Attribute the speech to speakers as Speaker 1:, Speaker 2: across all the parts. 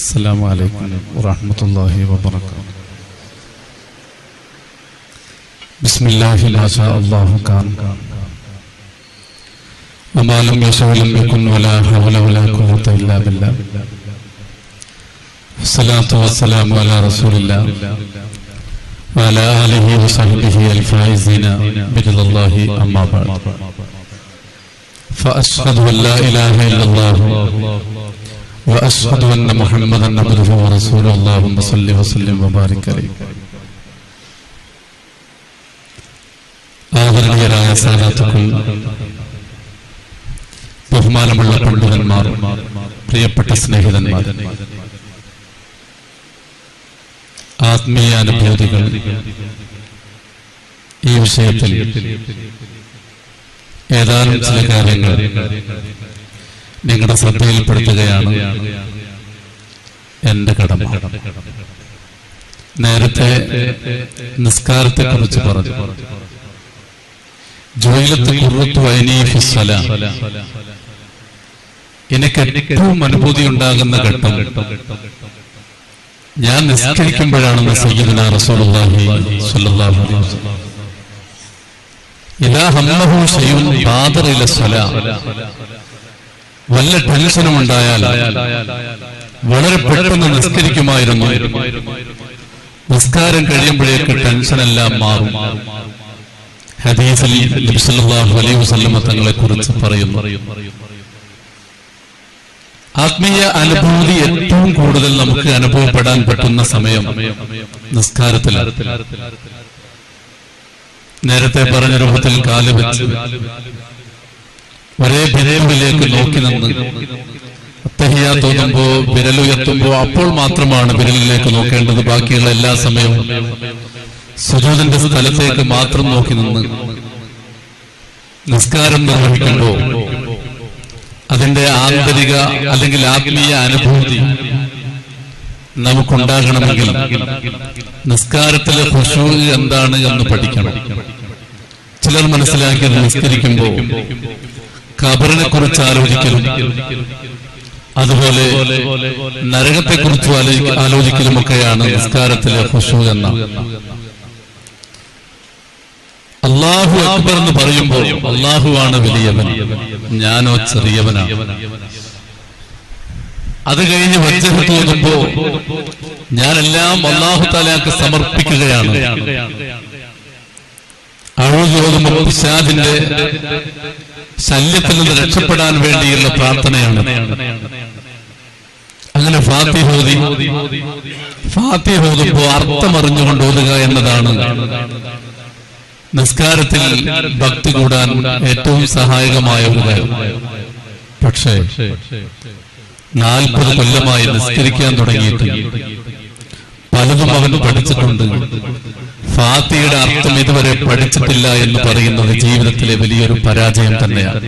Speaker 1: السلام عليكم ورحمة الله وبركاته. بسم الله ما شاء الله كان وما لم يشأ لم يكن ولا حول ولا قوة إلا بالله. الصلاة والسلام على رسول الله وعلى آله وصحبه الفائزين برضا الله أما بعد. فأشهد أن لا إله إلا الله وأشهد أن محمدا عبده ورسوله. اللهم صل وسلم وبارك عليه. ആദരണീയരായ സാദാത്തുക്കൾ, ബഹുമാനമുള്ള പണ്ഡിതന്മാർ, പ്രിയപ്പെട്ട സ്നേഹിതന്മാർ, ആത്മീയ അനുഭൂതികൾ, ഈ വിഷയത്തിൽ ഏതാനും ചില കാര്യങ്ങൾ നിങ്ങളുടെ ശ്രദ്ധയിൽപ്പെടുത്തുകയാണ് എന്റെ കടമ. നേരത്തെ നിസ്കാരത്തെ കുറിച്ച് പറഞ്ഞു. എനിക്ക് ഏറ്റവും അനുഭൂതി ഉണ്ടാകുന്ന ഘട്ടം ഞാൻ നിസ്കരിക്കുമ്പോഴാണെന്ന് സയ്യിദുനാ റസൂലുള്ളാഹി സ്വല്ലല്ലാഹു അലൈഹി വസല്ലം ഇദാ ഹമ്മഹു ശൈഉൻ ബാദറ ഇല സ്വലാ. വല്ല ടെൻഷനും ഉണ്ടായാൽ വളരെ പെട്ടെന്ന് നിസ്കരിക്കുമായിരുന്നു. നിസ്കാരം കഴിയുമ്പോഴേക്ക് ടെൻഷനെല്ലാം മാറും. ഹദീസിൽ നബി സല്ലല്ലാഹു അലൈഹി വസല്ലം തങ്ങളെ കുറിച്ച് പറയുന്നു, ആത്മീയ അനുഭൂതി ഏറ്റവും കൂടുതൽ നമുക്ക് അനുഭവപ്പെടാൻ പറ്റുന്ന സമയം നിസ്കാരത്തിലാണ്. നേരത്തെ പറഞ്ഞ രൂപത്തിൽ കാല് വെച്ച് ഒരേ വിരലിലേക്ക് നോക്കി നിന്ന് അത്തഹിയ്യാത്ത് ഓതുമ്പോ വിരലുയർത്തുമ്പോ അപ്പോൾ മാത്രമാണ് വിരലിലേക്ക് നോക്കേണ്ടത്. ബാക്കിയുള്ള എല്ലാ സമയവും സുജൂദിന്റെ സ്ഥലത്തേക്ക് മാത്രം നോക്കി നിന്ന് നിസ്കാരം നിർവഹിക്കുമ്പോ അതിന്റെ ആന്തരിക അല്ലെങ്കിൽ ആത്മീയ അനുഭൂതി നമുക്കുണ്ടാകണമെങ്കിൽ നിസ്കാരത്തിലെ ഖുശൂഅ് എന്താണ് എന്ന് പഠിക്കണം. ചിലർ മനസ്സിലാക്കിയത് നിസ്കരിക്കുമ്പോൾ ഖബറിനെ കുറിച്ച് ആലോചിക്കലും അതുപോലെ നരകത്തെ കുറിച്ച് ആലോചിക്കലുമൊക്കെയാണ് നിസ്കാരത്തിലെ ഖുശൂഅ് എന്ന. അല്ലാഹു അക്ബർ എന്ന് പറയുമ്പോൾ അല്ലാഹുവാണ് വലിയവൻ, ഞാനോ ചെറിയവനാണ്. അത് കഴിഞ്ഞ് വജ്ഹ് തോന്നുമ്പോ ഞാനെല്ലാം അല്ലാഹു തആലക്ക് സമർപ്പിക്കുകയാണ്. അഊദു ഓതുമ്പോൾ പിശാചിന്റെ ശല്യത്തിൽ നിന്ന് രക്ഷപ്പെടാൻ വേണ്ടിയുള്ള പ്രാർത്ഥനയാണ്. അങ്ങനെ ഫാത്തിഹ ഓതുമ്പോ അർത്ഥമറിഞ്ഞുകൊണ്ട് ഓതുക എന്നതാണ് നിസ്കാരത്തിൽ ഭക്തി കൂടാൻ ഏറ്റവും സഹായകമായ ഒരു കാര്യം. പക്ഷേ 40 കൊല്ലമായി നിസ്കരിക്കാൻ തുടങ്ങിയിട്ട് പലതും അവൻ പഠിച്ചിട്ടുണ്ട്. ഫാത്തിഹയുടെ അർത്ഥം ഇതുവരെ പഠിച്ചിട്ടില്ല എന്ന് പറയുന്നത് ജീവിതത്തിലെ വലിയൊരു പരാജയം തന്നെയാണ്.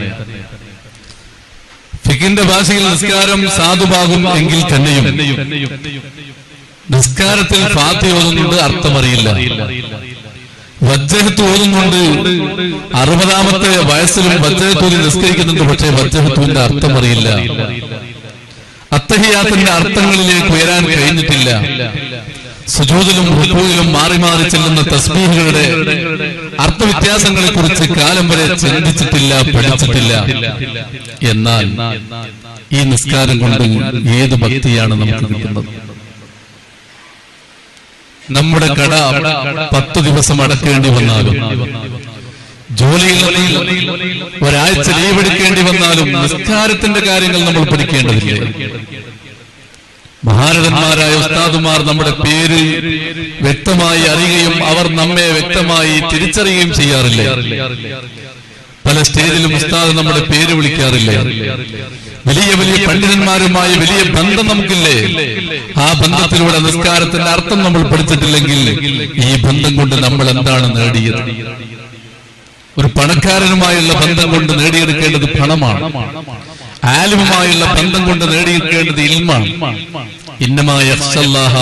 Speaker 1: ഫിഖിന്റെ ഭാഷയിൽ നിസ്കാരം സാധുവാകും എങ്കിൽ തന്നെയും നിസ്കാരത്തിൽ ഫാത്തിഹ ഓതുന്നത് അർത്ഥമറിയില്ല. വജ്ഹത്ത് ഓതുന്നുണ്ട്, 60ാമത്തെ വയസ്സിലും വജ്ഹത്ത് ഓതി നിസ്കരിക്കുന്നുണ്ട്. പക്ഷേ വജ്ഹത്തുവിന്റെ അർത്ഥം അറിയില്ല. അത്തഹിയ്യാത്തിന്റെ അർത്ഥങ്ങളിലേക്ക് ഉയരാൻ കഴിഞ്ഞിട്ടില്ല. സുജൂദിലും റുകൂഇലും മാറി മാറി ചെല്ലുന്ന തസ്ബീഹുകളുടെ അർത്ഥവ്യത്യാസങ്ങളെ കുറിച്ച് കാലം വരെ ചിന്തിച്ചിട്ടില്ല, പഠിച്ചിട്ടില്ല. എന്നാൽ ഈ നിസ്കാരം കൊണ്ട് ഏത് ഭക്തിയാണ് നമുക്ക് കിട്ടുന്നത്? നമ്മുടെ കട 10 ദിവസം അടക്കേണ്ടി വന്നാലും, ജോലിയിൽ ഒരാഴ്ച ലീവ് എടുക്കേണ്ടി വന്നാലും നിസ്കാരത്തിന്റെ കാര്യങ്ങൾ നമ്മൾ പഠിക്കേണ്ടതില്ലേ? മഹാരഥന്മാരായ ഉസ്താദുമാർ നമ്മുടെ പേര് വ്യക്തമായി അറിയുകയും അവർ നമ്മെ വ്യക്തമായി തിരിച്ചറിയുകയും ചെയ്യാറില്ലേ? പല സ്റ്റേജിലും ഉസ്താദ് നമ്മുടെ പേര് വിളിക്കാറില്ലേ? വലിയ വലിയ പണ്ഡിതന്മാരുമായി വലിയ ബന്ധം നമുക്കില്ലേ? ആ ബന്ധത്തിലൂടെ നിസ്കാരത്തിന്റെ അർത്ഥം നമ്മൾ പഠിച്ചിട്ടില്ലെങ്കിൽ ഈ ബന്ധം കൊണ്ട് നമ്മൾ എന്താണ് നേടിയത്? ഒരു പണക്കാരനുമായുള്ള ബന്ധം കൊണ്ട് നേടിയെടുക്കേണ്ടത് പണമാണ്. ആലിമുമായുള്ള ബന്ധം കൊണ്ട് നേടിയെടുക്കേണ്ടത് ഇൽമാണ്. ഇന്നമാ യഖ്ശല്ലാഹ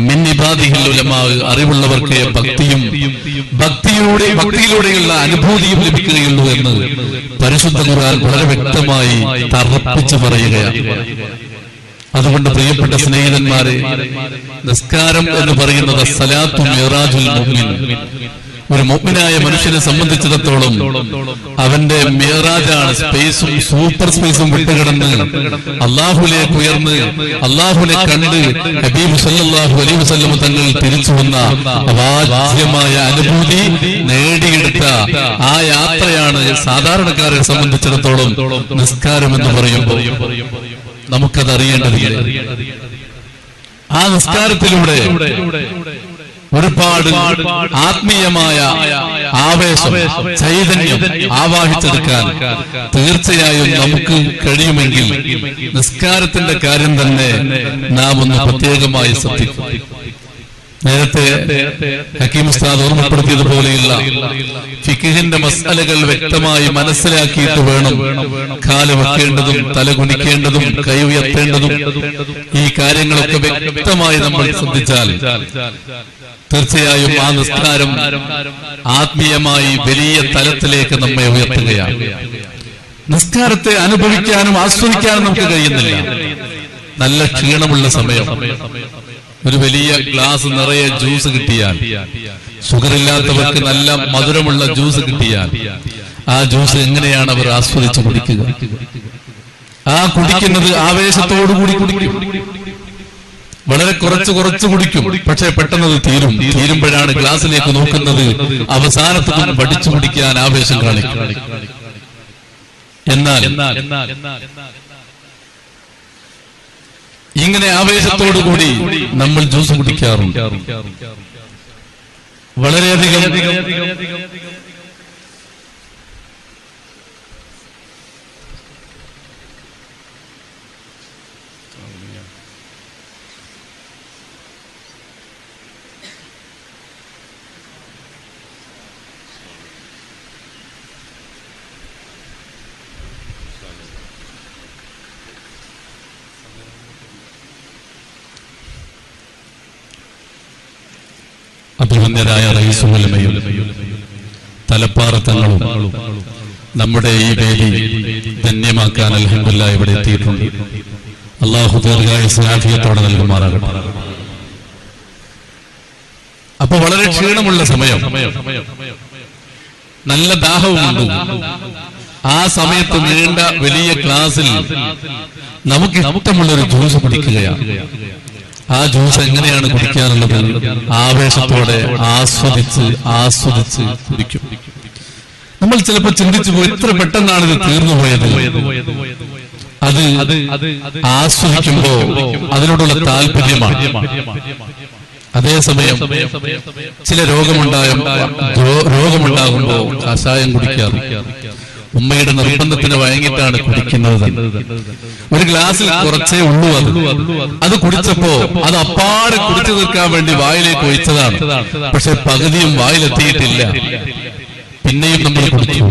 Speaker 1: മിൻ ഇബാദിഹിൽ ഉലമാ. അറിവുള്ളവർക്ക് ഭക്തിയിലൂടെയുള്ള അനുഭൂതിയും ലഭിക്കുകയുള്ളൂ എന്ന് പരിശുദ്ധ ഖുർആൻ വളരെ വ്യക്തമായി തറപ്പിച്ചു പറയുകയാണ്. അതുകൊണ്ട് പ്രിയപ്പെട്ട സ്നേഹിതന്മാരെ, നിസ്കാരം എന്ന് പറയുന്നത് സലാത്തു മിറാജുൽ മുഅ്മിൻ. ഒരു മുഅ്മിനായ മനുഷ്യനെ സംബന്ധിച്ചിടത്തോളം അവന്റെ മിറാജാണ്. സ്പേസും സൂപ്പർ സ്പേസും വിട്ടുകിടന്ന് അള്ളാഹുലേക്ക് ഉയർന്ന് അള്ളാഹുവിനെ കണ്ട് ഹബീബ് സല്ലല്ലാഹു അലൈഹി വസല്ലം തങ്ങൾ തിരിച്ചു വന്ന അവാച്യമായ അനുഭൂതി നേടിയെടുത്ത ആ യാത്രയാണ് സാധാരണക്കാരെ സംബന്ധിച്ചിടത്തോളം നിസ്കാരം എന്ന് പറയുമ്പോൾ നമുക്കത് അറിയേണ്ടതില്ല. ആ നിസ്കാരത്തിലൂടെ ഒരുപാട് ആത്മീയമായ ആവേശം, ചൈതന്യം ആവാഹിച്ചെടുക്കാൻ തീർച്ചയായും നമുക്ക് കഴിയുമെങ്കിൽ നിസ്കാരത്തിന്റെ കാര്യം തന്നെ നാം ഒന്ന് പ്രത്യേകമായി ശ്രദ്ധിക്കും. നേരത്തെ ഹക്കീം ഉസ്താദ് ഓർമ്മപ്പെടുത്തിയതുപോലെയുള്ള ഫിഖിന്റെ മസ്അലകൾ വ്യക്തമായി മനസ്സിലാക്കിയിട്ട് വേണം കാല് വെക്കേണ്ടതും തല കുനിക്കേണ്ടതും കൈ ഉയർത്തേണ്ടതും. ഈ കാര്യങ്ങളൊക്കെ വ്യക്തമായി നമ്മൾ ശ്രദ്ധിച്ചാൽ തീർച്ചയായും ആ നിസ്കാരം ആത്മീയമായി വലിയ തലത്തിലേക്ക് നമ്മെ ഉയർത്തുകയാണ്. നിസ്കാരത്തെ അനുഭവിക്കാനും ആസ്വദിക്കാനും നമുക്ക് കഴിയുന്നില്ല. നല്ല ക്ഷീണമുള്ള സമയം ഒരു വലിയ ഗ്ലാസ് നിറയെ ജ്യൂസ് കിട്ടിയാൽ, ഷുഗറില്ലാത്തവർക്ക് നല്ല മധുരമുള്ള ജ്യൂസ് കിട്ടിയാൽ, ആ ജ്യൂസ് എങ്ങനെയാണ് അവർ ആസ്വദിച്ച് കുടിക്കുക? ആ കുടിക്കുന്നത് ആവേശത്തോടുകൂടി കുടിക്കും. വളരെ കുറച്ച് കുടിക്കും. പക്ഷെ പെട്ടെന്ന് തീരുമ്പോഴാണ് ഗ്ലാസിലേക്ക് നോക്കുന്നത്. അവസാനത്തിൽ പഠിച്ചു കുടിക്കാൻ ആവേശം കാണിക്കും. എന്നാൽ ഇങ്ങനെ ആവേശത്തോടുകൂടി നമ്മൾ ജ്യൂസ് കുടിക്കാറുണ്ട്. വളരെയധികം അഭിമന്യരായ റഈസുൽ തലപ്പാറ തങ്ങളും നമ്മുടെ ഈ വേദി ധന്യമാക്കാൻ അൽഹംദുലില്ലാഹ് ഇവിടെ എത്തിയിട്ടുണ്ട്. അല്ലാഹു ദീർഘായുസ്സും ആഫിയത്തോടെ നൽകുമാറാകട്ടെ. അപ്പൊ വളരെ ക്ഷീണമുള്ള സമയം, നല്ല ദാഹവുമുണ്ട്. ആ സമയത്ത് നീണ്ട വലിയ ക്ലാസ്സിൽ നമുക്ക് ഇഷ്ടമുള്ളൊരു ജ്യൂസ് കുടിക്കുകയാണ്. ആ ജ്യൂസ് എങ്ങനെയാണ് കുടിക്കാനുള്ളത്? ആവേശത്തോടെ ആസ്വദിച്ച് കുടിക്കും. നമ്മൾ ചിലപ്പോൾ ചിന്തിച്ചു പോയി, ഇത്ര പെട്ടെന്നാണ് ഇത് തീർന്നു പോയത്. അത് ആസ്വദിക്കുമ്പോ അതിനോടുള്ള താല്പര്യമാണ്. അതേസമയം ചില രോഗമുണ്ടാകുമ്പോ കഷായം കുടിക്കാറ് ഉമ്മയുടെ നിർബന്ധത്തിന് വഴങ്ങിയിട്ടാണ് കുടിക്കുന്നത്. ഒരു ഗ്ലാസ്സിൽ കുറച്ചേ ഉള്ളൂ. അത് കുടിച്ചപ്പോ അത് അപ്പാടെ കുടിച്ചു തീർക്കാൻ വേണ്ടി വായിലേക്ക് ഒഴിച്ചതാണ്. പക്ഷെ പകുതിയും വായിലെത്തിയിട്ടില്ല. പിന്നെയും നമ്മൾ കുടിച്ചു,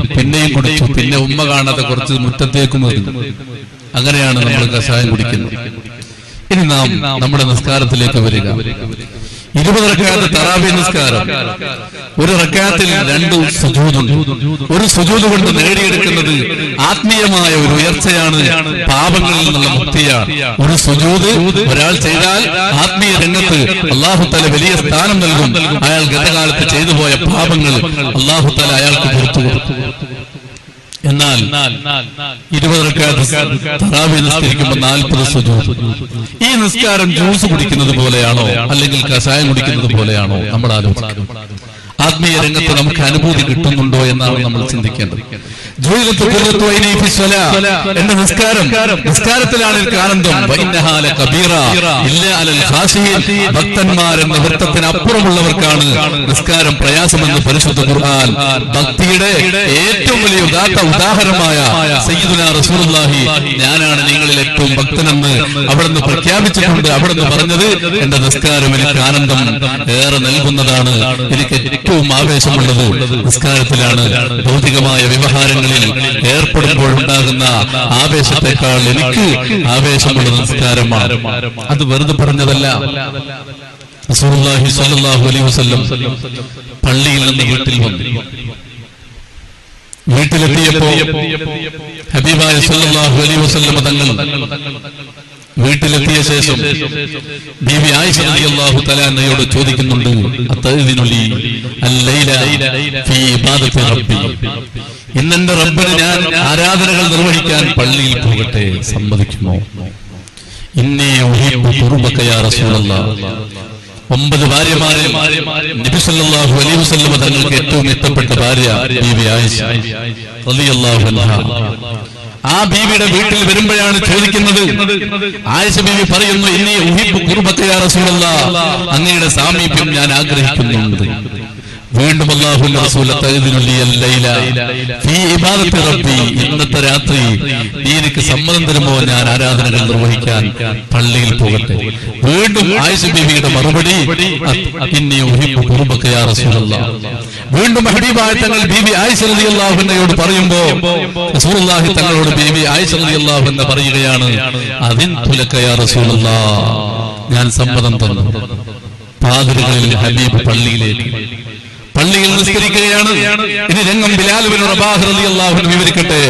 Speaker 1: പിന്നെ ഉമ്മ കാണാതെ കുറച്ച് മുറ്റത്തേക്കും വരും. അങ്ങനെയാണ് നമ്മൾ കഷായം കുടിക്കുന്നത്. ഇനി നാം നമ്മുടെ നിസ്കാരത്തിലേക്ക് വരിക. 20 റക്അത്ത് തറാവീഹ് നിസ്കാരം. ഒരു റക്അത്തിൽ 2 സുജൂദുണ്ട്. ഒരു സുജൂദ് കൊണ്ട് നേടിയെടുക്കുന്നത് ആത്മീയമായ ഒരു ഉയർച്ചയാണ്, പാപങ്ങളിൽ നിന്നുള്ള മുക്തിയാണ്. ഒരു സുജൂദ് ഒരാൾ ചെയ്താൽ ആത്മീയ രംഗത്ത് അല്ലാഹു തആല വലിയ സ്ഥാനം നൽകും. അയാൾ ഗതകാലത്ത് ചെയ്തു പോയ പാപങ്ങൾ അല്ലാഹു തആല അയാൾക്ക് പുറത്തു കൊടുക്കും. എന്നാൽ 20 റക്അത്ത് തറാവീഹ് നിസ്കരിക്കുമ്പോൾ 40 സുജൂദ്. ഈ നിസ്കാരം ജ്യൂസ് കുടിക്കുന്നത് പോലെയാണോ അല്ലെങ്കിൽ കഷായം കുടിക്കുന്നത് പോലെയാണോ നമ്മൾ ആലോചിക്കുന്നത്? ആത്മീയ രംഗത്ത് നമുക്ക് അനുഭൂതി കിട്ടുന്നുണ്ടോ എന്നാണ് നമ്മൾ ചിന്തിക്കേണ്ടത്. എന്റെ നിസ്കാരത്തിലാണ് എനിക്ക് ആനന്ദം. ഭക്തന്മാരെന്ന വൃത്തത്തിന് അപ്പുറമുള്ളവർക്കാണ് നിസ്കാരം പ്രയാസമെന്ന് പരിശുദ്ധ ഖുർആൻ ഭക്തിയുടെ ഏറ്റവും വലിയ ഉദാഹരണമായ സയ്യിദുനാ റസൂലുള്ളാഹി ഞാനാണ് നിങ്ങളിൽ ഏറ്റവും ഭക്തനെന്ന് അവിടുന്ന് പ്രഖ്യാപിച്ചിട്ടുണ്ട്. അവിടുന്ന് പറഞ്ഞത് എന്റെ നിസ്കാരം എനിക്ക് ആനന്ദം ഏറെ നൽകുന്നതാണ്, എനിക്ക് ഏറ്റവും ആവേശമുള്ളത് നിസ്കാരത്തിലാണ്. ഭൗതികമായ വ്യവഹാരങ്ങളിൽ ഏർപ്പെടുമ്പോഴുണ്ടാകുന്ന ആവേശത്തെക്കാൾ എനിക്ക് ആവേശമുള്ളത് നിസ്കാരമാണ്. അത് വെറുതെ പറഞ്ഞതല്ല. റസൂലുള്ളാഹി സ്വല്ലല്ലാഹു അലൈഹി വസല്ലം പള്ളിയിൽ നിന്ന് വീട്ടിൽ വന്നു. വീട്ടിലെത്തിയപ്പോ ഹബീബായ സ്വല്ലല്ലാഹു അലൈഹി വസല്ലം തങ്ങൾ വീട്ടിലെത്തിയ ശേഷം ബീവി ആയിഷ റളിയല്ലാഹു തആല അൻഹയോട് ചോദിക്കുന്നുണ്ട്, അത്തഅ്ദിനുലി അല്ലൈല ഫീ ഇബാദത്തി റബ്ബി, ഇന്നെന്റെ റബ്ബിന് ഞാൻ ആരാധനകൾ നിർവഹിക്കാൻ പള്ളിയിൽ പോകട്ടെ, സമ്മതിക്കുമോ? ഇന്നി ഉഹിബ്ബു ഖുർബക യാ റസൂലല്ലാഹ്. 9 ഭാര്യമാരിൽ നബി സല്ലല്ലാഹു അലൈഹി വസല്ലം തങ്ങൾക്ക് ഏറ്റവും ഇഷ്ടപ്പെട്ട ഭാര്യ ബീവി ആയിഷ റളിയല്ലാഹു അൻഹ. ആ ബീവിയുടെ വീട്ടിൽ വരുമ്പോഴാണ് ചോദിക്കുന്നത്. ആയിഷ ബീവി പറയുന്നു, ഇന്നി ഉഹിബ്ബു ഖുർബക യാ റസൂലല്ലാഹ്, അങ്ങയുടെ സാമീപ്യം ഞാൻ ആഗ്രഹിക്കുന്നുണ്ട്. വീണ്ടും അല്ലാഹുവിന്റെ റസൂൽ തഅ്ദിനുലി അല്ലൈല ഫീ ഇബാദത്തി റബ്ബി, ഇന്നത്തെ രാത്രി നീ എനിക്ക് സമ്മതം തരുമോ ഞാൻ ആരാധനകൾ നിർവഹിക്കാൻ പള്ളിയിൽ പോകട്ടെ? വീണ്ടും ആയിഷ ബീവിയുടെ മറുപടി, ഇന്നി ഉഹിബ്ബു ഖുർബക യാ റസൂലല്ലാഹ്. വീണ്ടും ഹബീബായ തങ്ങൾ ബീവി ആയിഷ റളിയല്ലാഹു അൻഹയോട് പറയുമ്പോൾ റസൂലുള്ളാഹി തങ്ങളോട് ബീവി ആയിഷ റളിയല്ലാഹു അൻഹ പറയുകയാണ്, അദിൻതു ലക യാ റസൂലല്ലാഹ്, ഞാൻ സമ്മതം തന്നു. പാതിരകളിൽ ഹബീബ് പള്ളിയിൽ നിസ്കരിക്കുകയാണ്. ഇനി രംഗം ബിലാൽ ഇബ്നു റബാഹ് റളിയല്ലാഹു അൻഹു വിവരിക്കട്ടെ.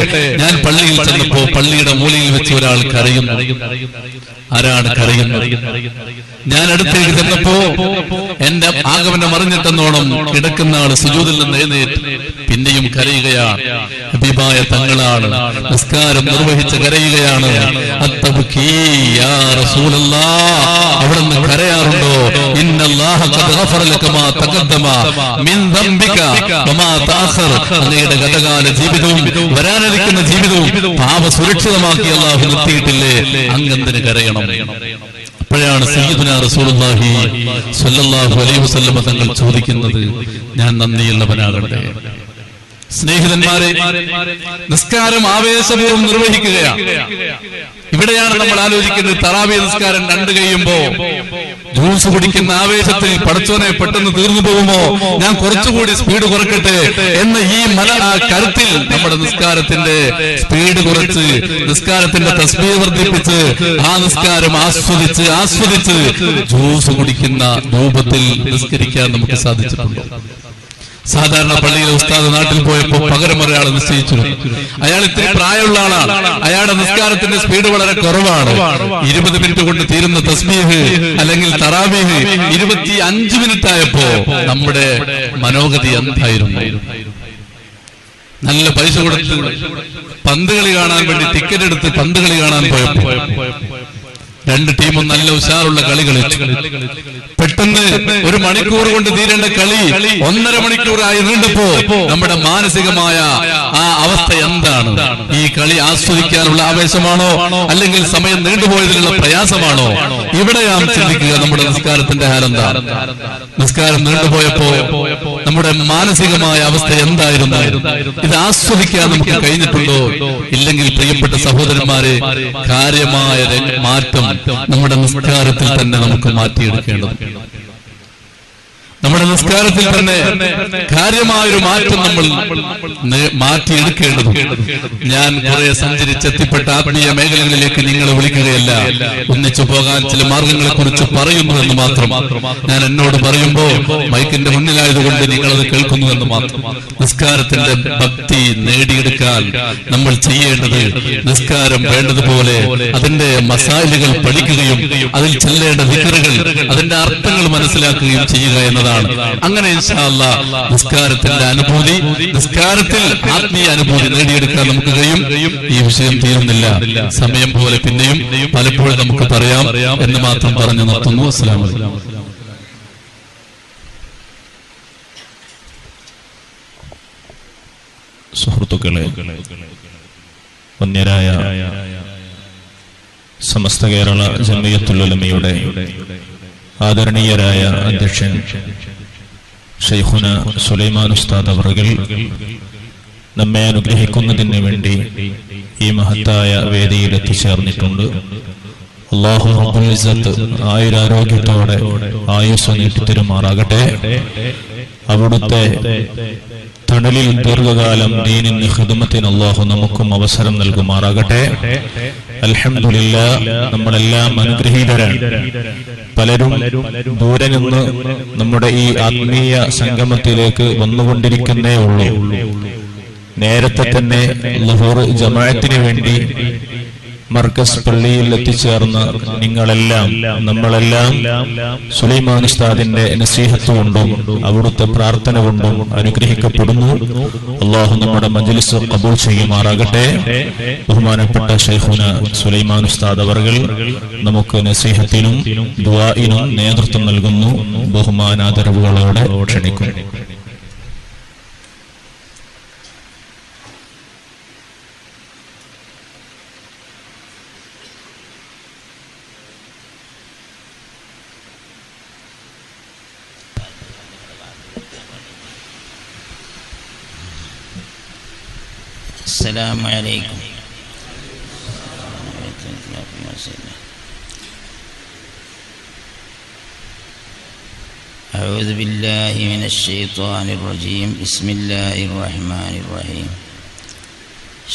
Speaker 1: ഞാൻ പള്ളിയിൽ ചെന്നപ്പോ പള്ളിയുടെ മൂലയിൽ വെച്ച് ഒരാൾ കരയുന്നു. ആരാണ് കരയുന്നത്? ഞാൻ അടുത്തേക്ക് ചെന്നപ്പോ എന്റെ ആഗമനം അറിഞ്ഞിട്ടെന്നോണം കിടക്കുന്ന ആള് സുജൂദിൽ നിന്ന് എഴുന്നേറ്റ് പിന്നെയും കരയുകയാണ്. ഹബീബായ തങ്ങളാണ് നിസ്കാരം നിർവഹിച്ച് കരയുകയാണ്. അത്തബ്കീ യാ റസൂലല്ലാഹ്, അവിടുന്ന് കരയാറുണ്ടോ? ഇന്നല്ലാഹ ഖദ് ഗഫറ ലക മാ തഖദ്ദമ മിൻ ദംബിക വമാ തഅഖർ, അങ്ങയുടെ ഗതകാല ജീവിതവും വരാനിരിക്കുന്ന ജീവിതവും പാപ സുരക്ഷിതമാക്കി അല്ലാഹു നിർത്തിയിട്ടില്ലേ, അങ്ങെന്തിന് കരയണം? അപ്പോഴാണ് സയ്യിദുനാ റസൂലുള്ളാഹി സ്വല്ലല്ലാഹു അലൈഹി വസല്ലം തങ്ങൾ ചോദിക്കുന്നത്, ഞാൻ നന്ദിയുള്ളവനാകട്ടെ? സ്നേഹിതന്മാരെ, നിസ്കാരം ആവേശപൂർവ്വം നിർവഹിക്കുകയാണ്. ഇവിടെയാണ് നമ്മൾ ആലോചിക്കുന്നത്, തറാവീഹ് നിസ്കാരം 2 കഴിയുമ്പോ ജ്യൂസ് കുടിക്കുന്ന ആവേശത്തിൽ പടച്ചോനെ പെട്ടെന്ന് തീർന്നു പോകുമോ, ഞാൻ കുറച്ചുകൂടി സ്പീഡ് കുറക്കട്ടെ എന്ന ഈ കരുത്തിൽ നമ്മുടെ നിസ്കാരത്തിന്റെ സ്പീഡ് കുറച്ച് നിസ്കാരത്തിന്റെ തസ്ബീഹ് വർദ്ധിപ്പിച്ച് ആ നിസ്കാരം ആസ്വദിച്ച് ജ്യൂസ് കുടിക്കുന്ന രൂപത്തിൽ നിസ്കരിക്കാൻ നമുക്ക് സാധിച്ചിട്ടുണ്ടോ? സാധാരണ പള്ളിയിലെ ഉസ്താദ് നാട്ടിൽ പോയപ്പോ പകരം ഒരാൾ നിശ്ചയിച്ചിരുന്നു. അയാൾ ഇത്തിരി പ്രായമുള്ള ആളാണ്. അയാളുടെ നിസ്കാരത്തിന്റെ സ്പീഡ് വളരെ കുറവാണ്. 20 മിനിറ്റ് കൊണ്ട് തീരുന്ന തസ്ബീഹ് അല്ലെങ്കിൽ തറാവീഹ് 25 മിനിറ്റ് ആയപ്പോ നമ്മുടെ മനോഗതി എന്തായിരുന്നു? നല്ല പൈസ കൊടുത്ത് പന്ത് കളി കാണാൻ വേണ്ടി ടിക്കറ്റ് എടുത്ത് പന്ത് കളി കാണാൻ പോയപ്പോ 2 ടീമും നല്ല ഉഷാറുള്ള കളി കളിച്ചു. പെട്ടെന്ന് 1 മണിക്കൂർ കൊണ്ട് തീരേണ്ട കളി 1.5 മണിക്കൂറായി നീണ്ടപ്പോ നമ്മുടെ മാനസികമായ ആ അവസ്ഥ എന്താണ്? ഈ കളി ആസ്വദിക്കാനുള്ള ആവേശമാണോ, അല്ലെങ്കിൽ സമയം നീണ്ടുപോയതിലുള്ള പ്രയാസമാണോ? ഇവിടെയാണ് ചിന്തിക്കുക നമ്മുടെ നിസ്കാരത്തിന്റെ ഹാലെന്താ. നിസ്കാരം നീണ്ടുപോയപ്പോ നമ്മുടെ മാനസികമായ അവസ്ഥ എന്തായിരുന്നു? ഇത് ആസ്വദിക്കാൻ നമുക്ക് കഴിഞ്ഞിട്ടുണ്ടോ? ഇല്ലെങ്കിൽ പ്രിയപ്പെട്ട സഹോദരന്മാരെ, കാര്യമായ മാറ്റം നമ്മുടെ നിസ്കാരത്തിൽ തന്നെ നമുക്ക് മാറ്റിയെടുക്കേണ്ടത്. നമ്മുടെ നിസ്കാരത്തിൽ തന്നെ കാര്യമായൊരു മാറ്റം നമ്മൾ മാറ്റിയെടുക്കേണ്ടതും. ഞാൻ കുറെ സഞ്ചരിച്ചെത്തിപ്പെട്ട ആത്മീയ മേഖലകളിലേക്ക് നിങ്ങളെ വിളിക്കുകയല്ല, ഒന്നിച്ചു പോകാൻ ചില മാർഗങ്ങളെ കുറിച്ച് പറയുന്നു എന്ന് മാത്രം. ഞാൻ എന്നോട് പറയുമ്പോ മൈക്കിന്റെ മുന്നിലായതുകൊണ്ട് നിങ്ങളത് കേൾക്കുന്നു എന്ന് മാത്രം. നിസ്കാരത്തിന്റെ ഭക്തി നേടിയെടുക്കാൻ നമ്മൾ ചെയ്യേണ്ടത് നിസ്കാരം വേണ്ടതുപോലെ അതിന്റെ മസാലകൾ പഠിക്കുകയും അതിൽ ചെല്ലേണ്ട ദിക്റുകൾ അതിന്റെ അർത്ഥങ്ങൾ മനസ്സിലാക്കുകയും ചെയ്യുക എന്നതാണ്. അങ്ങനെ ഇൻഷാ അല്ലാഹ് നിസ്കാരത്തിന്റെ അനുഭൂതി, നിസ്കാരത്തിൽ ആത്മീയ അനുഭൂതി നേടിയെടുക്കാൻ നമുക്ക് കഴിയും. ഈ വിഷയം തീരുന്നില്ല, സമയം പോലെ പിന്നെയും പലപ്പോഴും നമുക്ക് പറയാം എന്ന് മാത്രം പറഞ്ഞു നിർത്തുന്നു. അസ്സലാമു അലൈക്കും.
Speaker 2: സുഹൃത്തുക്കളെ, വന്യരായ സമസ്ത കേരള ജമിയത്തുൽ ഉലമയുടെ ആദരണീയരായ അധ്യക്ഷൻ ശൈഖുന സുലൈമാൻ ഉസ്താദ് അവറുകൾ നമ്മെ അനുഗ്രഹിക്കുന്നതിന് വേണ്ടി ഈ മഹത്തായ വേദിയിൽ എത്തിച്ചേർന്നിട്ടുണ്ട്. അല്ലാഹു റബ്ബുൽ ഇസ്സത്ത് ആയുരാരോഗ്യത്തോടെ ആയുസ് നീട്ടിത്തരുമാറാകട്ടെ. അവിടുത്തെ തണലിൽ ദീർഘകാലം ദീനിന് ഖിദ്മത്തിന് അല്ലാഹു നമുക്കും അവസരം നൽകുമാറാകട്ടെ. അൽഹംദുലില്ലാഹ്, നമ്മളെല്ലാം അനുഗ്രഹീതരാണ്. പലരും ദൂരെ നിന്ന് നമ്മുടെ ഈ ആത്മീയ സംഗമത്തിലേക്ക് വന്നുകൊണ്ടിരിക്കുന്നേ ഉള്ളൂ. നേരത്തെ തന്നെ ളുഹൂർ ജമാഅത്തിന് വേണ്ടി മർക്കസ് പള്ളിയിൽ എത്തിച്ചേർന്ന നിങ്ങളെല്ലാം നമ്മളെല്ലാം സുലൈമാൻ ഉസ്താദിന്റെ നസീഹത്ത് കൊണ്ടും അവിടുത്തെ പ്രാർത്ഥന കൊണ്ടും അനുഗ്രഹിക്കപ്പെടുന്നു. അല്ലാഹു നമ്മുടെ മജ്ലിസ് ഖബൂൽ ചെയ്യുമാറാകട്ടെ. ബഹുമാനപ്പെട്ട ശൈഖുന സുലൈമാൻ ഉസ്താദ് അവർകൾ നമുക്ക് നസീഹത്തിനും ദുആഇനും നേതൃത്വം നൽകുന്നു. ബഹുമാനാദരവുകളോടെ ക്ഷണിക്കുന്നു.
Speaker 3: السلام عليكم. أعوذ بالله من الشيطان الرجيم. بسم الله الرحمن الرحيم.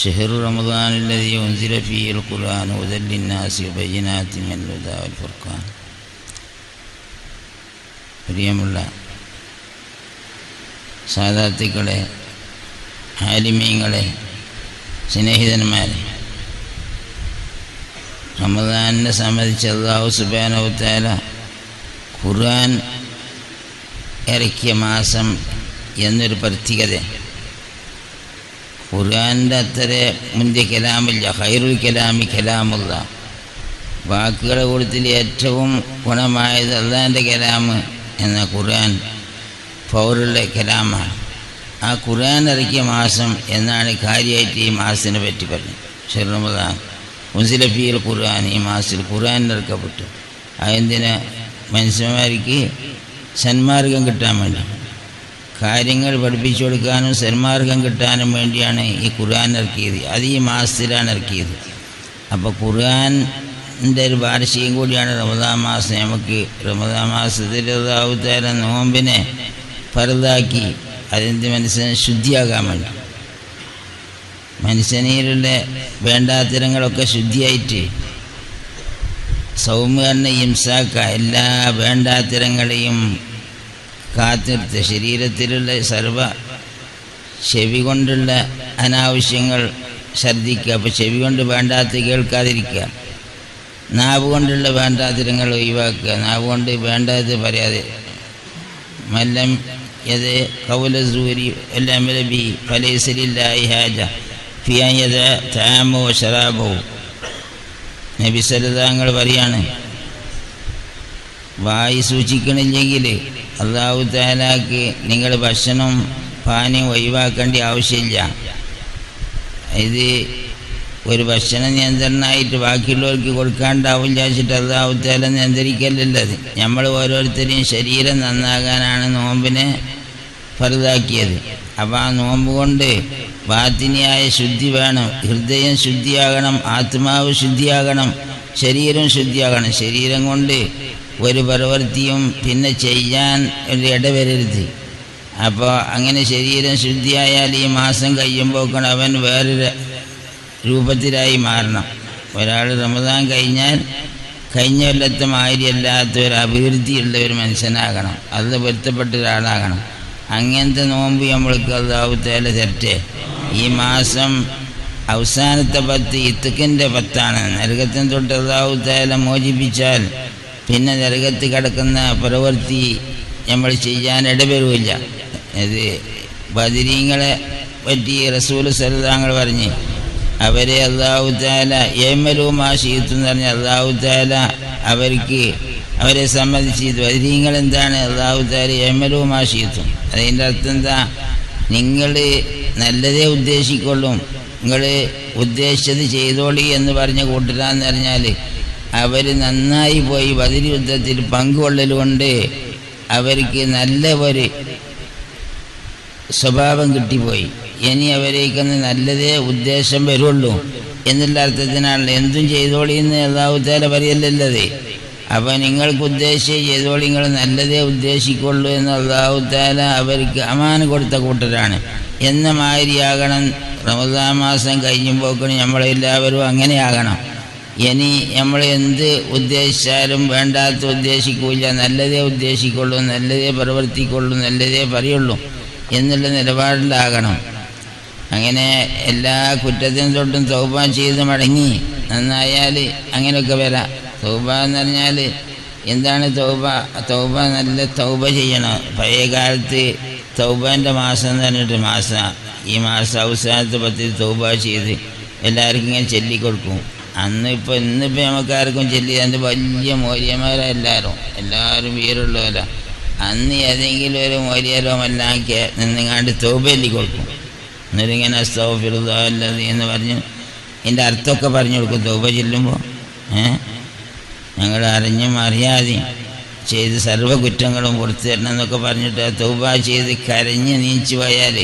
Speaker 3: شهر رمضان الذي أنزل فيه القرآن هدى للناس وبينات من الهدى والفرقان. പ്രിയമുള്ള സാദാത്തുക്കളെ, ആലിമീങ്ങളെ, സ്നേഹിതന്മാരെ, റമദാനിനെ സംബന്ധിച്ച് അല്ലാഹു സുബ്ഹാനഹു വ തആല ഖുർആൻ ഇറക്കിയ മാസം എന്നൊരു പ്രത്യേകത. ഖുർആൻ്റെ അത്ര മുന്തിയ കലാമില്ല. ഖൈറുൽ കലാമി കലാമുള്ള, വാക്കുകളുടെ കൂട്ടത്തിൽ ഏറ്റവും ഗുണമായത് അല്ലാഹുവിൻ്റെ കലാമ് എന്ന ഖുർആൻ പൗരുള്ള കലാമാണ്. ആ ഖുർആൻ ഇറക്കിയ മാസം എന്നാണ് കാര്യമായിട്ട് ഈ മാസത്തിനെ പറ്റി പറഞ്ഞത്. ശഹ്റു റമദാൻ ഉൻസില ഫീൽ ഖുർആൻ, ഈ മാസത്തിൽ ഖുർആൻ ഇറക്കപ്പെട്ടു. അതെന്തിന്? മനുഷ്യന്മാർക്ക് സന്മാർഗം കിട്ടാൻ വേണ്ടി, കാര്യങ്ങൾ പഠിപ്പിച്ചു കൊടുക്കാനും സന്മാർഗം കിട്ടാനും വേണ്ടിയാണ് ഈ ഖുർആൻ ഇറക്കിയത്. അത് ഈ മാസത്തിലാണ് ഇറക്കിയത്. അപ്പോൾ ഖുർആൻ്റെ ഒരു വാർഷികം കൂടിയാണ് റമദാൻ മാസം. നമുക്ക് റമദാൻ മാസത്തിൽ അല്ലാഹു തആല നോമ്പിനെ ഫർദാക്കി. അതെന്ത്? മനുഷ്യന് ശുദ്ധിയാകാൻ വേണ്ടി, മനുഷ്യനിലുള്ള വേണ്ടാത്തരങ്ങളൊക്കെ ശുദ്ധിയായിട്ട് സൗമ്യനെ ഇംസാക്ക, എല്ലാ വേണ്ടാത്തരങ്ങളെയും കാത്തിർത്ത് ശരീരത്തിലുള്ള സർവ ചെവി കൊണ്ടുള്ള അനാവശ്യങ്ങൾ ഛർദ്ദിക്കുക. അപ്പോൾ ചെവി കൊണ്ട് വേണ്ടാത്ത കേൾക്കാതിരിക്കുക. നാവ് കൊണ്ടുള്ള വേണ്ടാത്തരങ്ങൾ ഒഴിവാക്കുക. നാവ് കൊണ്ട് വേണ്ടാത്ത പറയാതെ. മല്ലം യത് ഖൗല സൂരി വല്ലഅമല ബിഹി ഫലൈസ ലില്ലാഹി ഹാജ ഫി അൻ യദഅ തഅമഹു വശറാബഹു. നബി സല്ലല്ലാഹു അലൈഹി പറയാണ്, വായി സൂക്ഷിക്കണില്ലെങ്കിൽ അല്ലാഹു തആലാക്ക് നിങ്ങൾ ഭക്ഷണം പാനീയം ഒഴിവാക്കേണ്ട ആവശ്യമില്ല. ഇത് ഒരു ഭക്ഷണ നിയന്ത്രണമായിട്ട് ബാക്കിയുള്ളവർക്ക് കൊടുക്കാണ്ടാവില്ല വെച്ചിട്ട് അല്ലാഹു തആല നിയന്ത്രിക്കലുള്ളത്. നമ്മൾ ഓരോരുത്തരെയും ശരീരം നന്നാകാനാണ് നോമ്പിനെ ഫർദാക്കിയത്. അപ്പോൾ ആ നോമ്പ് കൊണ്ട് ബാത്തിനിയായ ശുദ്ധി വേണം. ഹൃദയം ശുദ്ധിയാകണം, ആത്മാവ് ശുദ്ധിയാകണം, ശരീരം ശുദ്ധിയാകണം. ശരീരം കൊണ്ട് ഒരു പ്രവൃത്തിയും പിന്നെ ചെയ്യാൻ ഒരു ഇടവരരുത്. അപ്പോൾ അങ്ങനെ ശരീരം ശുദ്ധിയായാൽ ഈ മാസം കഴിയുമ്പോൾ അവൻ വേറൊരു രൂപത്തിലായി മാറണം. ഒരാൾ റമദാൻ കഴിഞ്ഞാൽ കഴിഞ്ഞ കൊല്ലത്തെ മാതിരിയല്ലാത്ത ഒരു അഭിവൃദ്ധിയുള്ള ഒരു മനുഷ്യനാകണം. അത് പൊരുത്തപ്പെട്ട ഒരാളാകണം. അങ്ങനത്തെ നോമ്പ് നമ്മൾക്ക് അല്ലാഹു തആല തരട്ടെ. ഈ മാസം അവസാനത്തെ 10 ഇത്ഖിൻ്റെ 10ആണ്. നരകത്തിന് തൊട്ട് അല്ലാഹു തആല മോചിപ്പിച്ചാൽ പിന്നെ നരകത്ത് കിടക്കുന്ന പ്രവൃത്തി നമ്മൾ ചെയ്യാൻ ഇടവരില്ല. ഇത് ബദരീങ്ങളെ പറ്റി റസൂൽ സല്ലല്ലാഹു അലൈഹി പറഞ്ഞ്, അവരെ അല്ലാഹു തആല യഅമലു മാ ശിഅ്തു എന്ന് പറഞ്ഞാൽ അല്ലാഹു തആല അവരെ സംബന്ധിച്ച് ബദരീങ്ങൾ എന്താണ്? അല്ലാഹു തആല യഅമലു മാ ശിഅ്തു. അതിൻ്റെ അർത്ഥം എന്താ? നിങ്ങൾ നല്ലതേ ഉദ്ദേശിക്കൊള്ളും, നിങ്ങൾ ഉദ്ദേശിച്ചത് ചെയ്തോളി എന്ന് പറഞ്ഞ കൂട്ടരാന്ന് പറഞ്ഞാൽ അവർ നന്നായി പോയി ബദർ യുദ്ധത്തിൽ പങ്കുകൊള്ളലുകൊണ്ട് അവർക്ക് നല്ല ഒരു സ്വഭാവം കിട്ടിപ്പോയി. ഇനി അവരേക്കൊന്ന് നല്ലതേ ഉദ്ദേശം വരുള്ളൂ എന്നുള്ള അർത്ഥത്തിനാണല്ലോ എന്തും ചെയ്തോളി എന്ന് അല്ലാഹു തആല പറയലുള്ളത്. അപ്പോൾ നിങ്ങൾക്ക് ഉദ്ദേശിച്ച് ചെയ്തോളി, നിങ്ങൾ നല്ലതേ ഉദ്ദേശിക്കുള്ളൂ എന്ന് അല്ലാഹു തആല അവർക്ക് അമാന കൊടുത്ത കൂട്ടരാണ്. എന്ന മാതിരിയാകണം റമദാൻ മാസം കഴിയുമ്പോൾ നമ്മളെല്ലാവരും അങ്ങനെയാകണം. ഇനി നമ്മൾ എന്ത് ഉദ്ദേശിച്ചാലും വേണ്ടാത്ത ഉദ്ദേശിക്കില്ല, നല്ലതേ ഉദ്ദേശിക്കുള്ളൂ, നല്ലതേ പ്രവർത്തിക്കുള്ളൂ, നല്ലതേ പറയുള്ളൂ എന്നുള്ള നിലപാടിലാകണം. അങ്ങനെ എല്ലാ കുറ്റത്തിനും തൊട്ടും തൗബ ചെയ്ത് മടങ്ങി നന്നായാൽ അങ്ങനെയൊക്കെ വരാം. തൗബ എന്ന് പറഞ്ഞാൽ എന്താണ് തൗബ? തൗബ നല്ല തൗബ ചെയ്യണം. പഴയ കാലത്ത് തൗബൻ്റെ മാസം എന്ന് പറഞ്ഞിട്ട് ഈ മാസം അവസാനത്തെ 10 തൗബ ചെയ്ത് എല്ലാവർക്കും ഇങ്ങനെ ചൊല്ലിക്കൊടുക്കും. ഇന്നിപ്പോൾ നമുക്കാർക്കും ചൊല്ലി അതിൻ്റെ വലിയ എല്ലാവരും വീറുള്ളവരാ. അന്ന് ഏതെങ്കിലും ഒരു മോര്യാരോ മല്ലാക്കിയ നിന്നിങ്ങാണ്ട് തൗബ ചൊല്ലി കൊടുക്കും. എന്നിട്ടിങ്ങനെ അസ്തഗ്ഫിറുല്ലാഹ് എന്ന് പറഞ്ഞ് ഇതിൻ്റെ അർത്ഥമൊക്കെ പറഞ്ഞു കൊടുക്കും. തൗബ ചെല്ലുമ്പോൾ ഞങ്ങൾ അറിഞ്ഞും അറിയാതെയും ചെയ്ത് സർവ്വ കുറ്റങ്ങളും പുറത്തു തരണം എന്നൊക്കെ പറഞ്ഞിട്ട് തൗബ ചെയ്ത് കരഞ്ഞ് നീച്ചു പോയാൽ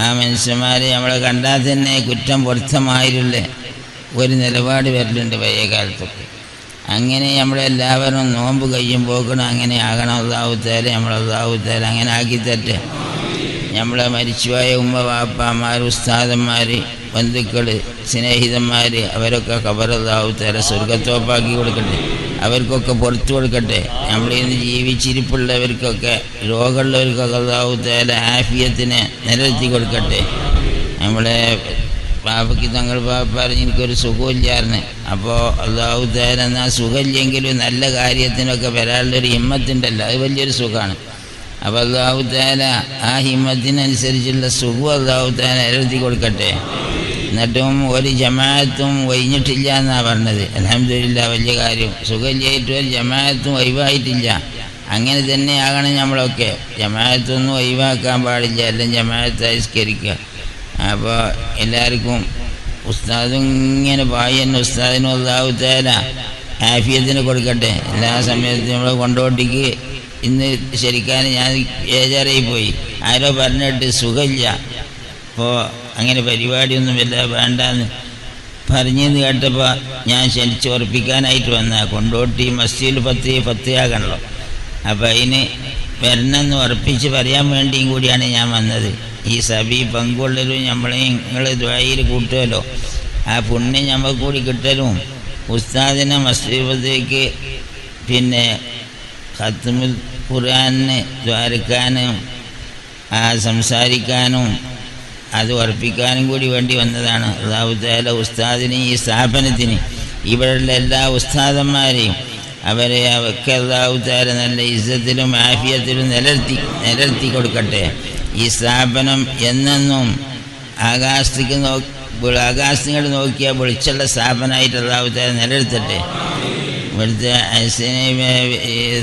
Speaker 3: ആ മനുഷ്യന്മാർ നമ്മളെ കണ്ടാൽ തന്നെ കുറ്റം പുറത്തമായിരുള്ള ഒരു നിലപാട് വരലുണ്ട് പഴയ കാലത്തൊക്കെ. അങ്ങനെ നമ്മളെല്ലാവരും നോമ്പ് കഴിയുമ്പോക്കണം അങ്ങനെ ആകണം. അല്ലാഹു തആല അങ്ങനെ ആക്കി തരട്ടെ. നമ്മളെ മരിച്ചുപോയ ഉമ്മ വാപ്പമാർ ഉസ്താദന്മാർ ബന്ധുക്കൾ സ്നേഹിതന്മാർ അവരൊക്കെ ഖബർ അല്ലാഹു തആല സ്വർഗ്ഗത്തോപ്പാക്കി കൊടുക്കട്ടെ. അവർക്കൊക്കെ പുറത്തു കൊടുക്കട്ടെ. നമ്മളിന്ന് ജീവിച്ചിരിപ്പുള്ളവർക്കൊക്കെ രോഗമുള്ളവർക്കൊക്കെ അല്ലാഹു തആല ആഫിയത്തിനെ നിലനിർത്തി കൊടുക്കട്ടെ. നമ്മളെ പാപ്പയ്ക്ക് തങ്ങൾ പാപ്പ പറഞ്ഞ് എനിക്കൊരു സുഖമില്ലായിരുന്നു. അപ്പോൾ അല്ലാഹു തആല എന്നാൽ സുഖമില്ലെങ്കിലും നല്ല കാര്യത്തിനൊക്കെ വരാനുള്ളൊരു ഹിമ്മത്തുണ്ടല്ലോ, അത് വലിയൊരു സുഖമാണ്. അപ്പോൾ അല്ലാഹു തആല ആ ഹിമ്മത്തിനനുസരിച്ചുള്ള സുഖം അല്ലാഹു തആല നിലനിർത്തി കൊടുക്കട്ടെ. എന്നിട്ടും ഒരു ജമാഅത്തും ഒഴിഞ്ഞിട്ടില്ല എന്നാണ് പറഞ്ഞത്. അൽഹംദുലില്ലാഹ്, വലിയ കാര്യം. സുഖമില്ലായിട്ട് ഒരു ജമാഅത്തും ഒഴിവായിട്ടില്ല. അങ്ങനെ തന്നെ ആകണം നമ്മളൊക്കെ. ജമാഅത്തൊന്നും ഒഴിവാക്കാൻ പാടില്ല, എല്ലാം ജമാഅത്ത് ആവിഷ്കരിക്കുക. അപ്പോൾ എല്ലാവർക്കും ഉസ്താദും ഇങ്ങനെ പായന്നെ ഉസ്താദിനും അല്ലാഹു തആല ആഫിയത്തിന് കൊടുക്കട്ടെ. എല്ലാ സമയത്തും നമ്മൾ കൊണ്ടോട്ടിക്ക് ഇന്ന് ശരിക്കാൻ ഞാൻ ബേജാറായി പോയി. ആരോ പറഞ്ഞിട്ട് സുഖമില്ല, അപ്പോൾ അങ്ങനെ പരിപാടിയൊന്നും വല്ല വേണ്ടാന്ന് പറഞ്ഞെന്ന് കേട്ടപ്പോൾ ഞാൻ ക്ഷണിച്ച് ഉറപ്പിക്കാനായിട്ട് വന്ന കൊണ്ടോട്ടി മസ്ജിദുൽ ഫത്തയാകണല്ലോ. അപ്പോൾ അതിന് വരണമെന്ന് ഉറപ്പിച്ച് പറയാൻ വേണ്ടിയും കൂടിയാണ് ഞാൻ വന്നത്. ഈ സഭയിൽ പങ്കുകൊള്ളലും നിങ്ങൾ ദുആയിൽ കൂട്ടുമല്ലോ, ആ പുണ്യം നമുക്ക് കൂടി കിട്ടലും ഉസ്താദിനെ മസ്ജിദിലേക്ക് പിന്നെ ഖത്മുൽ ഖുർആനിന് ദ്വാരക്കാനും സംസാരിക്കാനും അത് ഉറപ്പിക്കാനും കൂടി വേണ്ടി വന്നതാണ്. അല്ലാഹു തആല ഉസ്താദിന് ഈ സ്ഥാപനത്തിന് ഇവിടെയുള്ള എല്ലാ ഉസ്താദന്മാരെയും അവരെ ഒക്കെ അല്ലാഹു തആല നല്ല ഇസ്സത്തിലും ആഫിയത്തിലും നിലനിർത്തി കൊടുക്കട്ടെ. ഈ സ്ഥാപനം എന്നെന്നും ആകാശങ്ങൾ നോക്കിയാൽ വെളിച്ചുള്ള സ്ഥാപനമായിട്ട് അല്ലാഹു തആല നിലനിർത്തട്ടെ. ഇവിടുത്തെ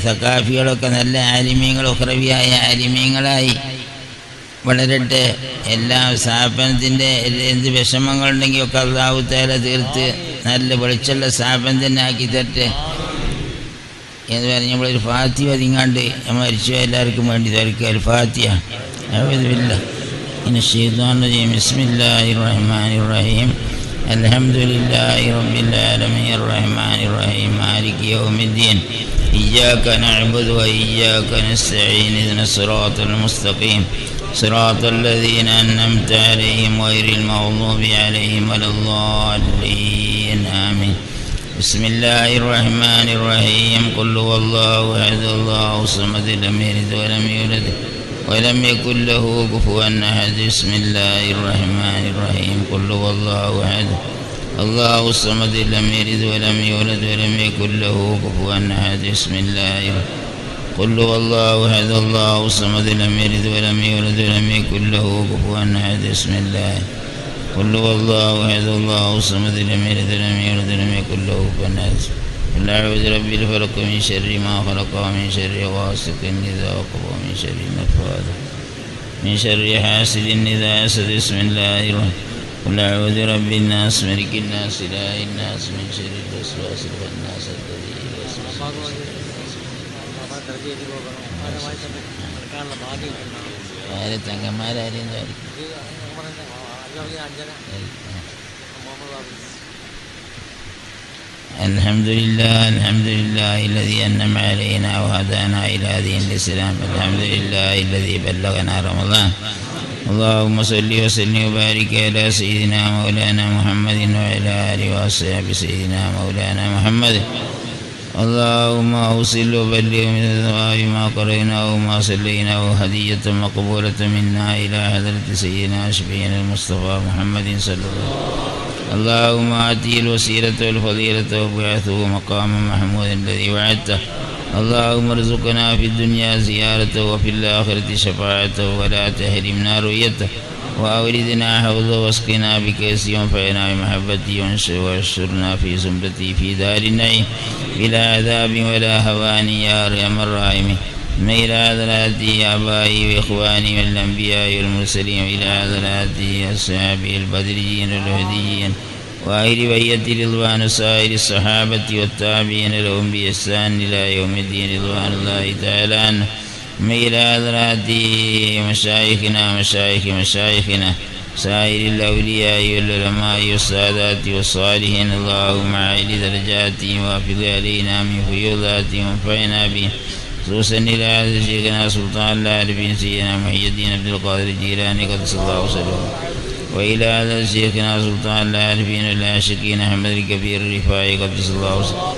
Speaker 3: സഖാഫികളൊക്കെ നല്ല ആലിമീങ്ങൾ ഉഖ്റവിയായ ആലിമീങ്ങളായി വളരട്ടെ. എല്ലാ സ്ഥാപനത്തിൻ്റെ എന്ത് വിഷമങ്ങളുണ്ടെങ്കിൽ ഒക്കെ അല്ലാഹു തആല തീർത്ത് നല്ല വെളിച്ചുള്ള സ്ഥാപനം തന്നെ ആക്കി തരട്ടെ എന്ന് പറഞ്ഞ് നമ്മളൊരു ഫാത്തിഹ ഒതിങ്ങാണ്ട് മരിച്ചു എല്ലാവർക്കും വേണ്ടി തരക്കുക. ഒരു ഫാത്തിഹ. അഊദു ബില്ലാഹി മിനശ് ശൈത്വാനിർ റജീം. ബിസ്മില്ലാഹിർ റഹ്മാനിർ റഹീം. അൽഹംദുലില്ലാഹി റബ്ബിൽ ആലമീൻ റഹ്മാനിർ റഹീം മാലികി യൗമിദ്ദീൻ ഇയ്യാക നഅ്ബുദു വ ഇയ്യാക നസ്തഈൻ ഇഹ്ദിനസ് സിറാത്തൽ മുസ്തഖീം സിറാത്തൽ ലദീന അൻഅംത അലൈഹിം ഗൈറിൽ മഗ്ദൂബി അലൈഹിം വലദ്ദാല്ലീൻ. ആമീൻ. ബിസ്മില്ലാഹിർ റഹ്മാനിർ റഹീം. ഖുൽ ഹുവല്ലാഹു അഹദ് അല്ലാഹു സമദ് ലം യലിദ് വലം യൂലദ് ولم يكن له كفوا أحد. بسم الله الرحمن الرحيم. قل هو الله أحد الله الصمد لم يلد ولم يولد ولم يكن له كفوا أحد. بسم الله. قل هو الله أحد الله الصمد لم يلد ولم يولد ولم يكن له كفوا أحد. بسم الله. قل هو الله أحد الله الصمد لم يلد ولم يولد ولم يكن له كفوا أحد. قل أعوذ برب الفلق من شر ما خلق ومن شر غاسق إذا وقب ومن شر النفاثات من شر حاسد إذا حسد. بسم الله الرحمن الرحيم. قل أعوذ برب الناس ملك الناس إله الناس من شر الوسواس الخناس الذي يوسوس الحمد لله الذي أنعم علينا وهدانا إلى دين الإسلام. الحمد لله الذي بلغنا رمضان. اللهم صل وسلم وبارك على سيدنا مولانا محمد وعلى آله وأصحابه سيدنا مولانا محمد. اللهم أوصل وبلغ من الثواب ما قرأناه وما صليناه هدية مقبولة منا إلى حضرة سيدنا شفيعنا المصطفى محمد صلى الله عليه وسلم. اللهم آتيه الوسيلة والفضيلة وابعثه مقاما محمودا الذي وعدته اللهم ارزقنا في الدنيا زيارته وفي الآخرة شفاعته ولا تحرمنا رؤيته وأوردنا حوضه واسقنا بكأسه وانفعنا بمحبته وانشرنا في زمرته في دار النعيم بلا عذاب ولا هوان يا أرحم الراحمين إلى حضرات آبائي وإخواني والأنبياء والمرسلين وإلى حضرات أصحابه البدريين والهديين وأهل بيت رضوان سائر الصحابة والتابعين لهم بإحسان إلى يوم الدين رضوان الله تعالى عنه إلى حضرات مشايخنا سائر الأولياء والعلماء والسادات والصالحين اللهم أعل درجاتهم وافض علينا من فيوضاتهم وانفعنا بهم خصوصا إلى هذا شيخنا سلطان العارفين سيدنا محي الدين عبد القادر الجيلاني قدس الله سره وإلى هذا شيخنا سلطان العارفين العاشقين أحمد الكبير الرفاعي قدس الله سره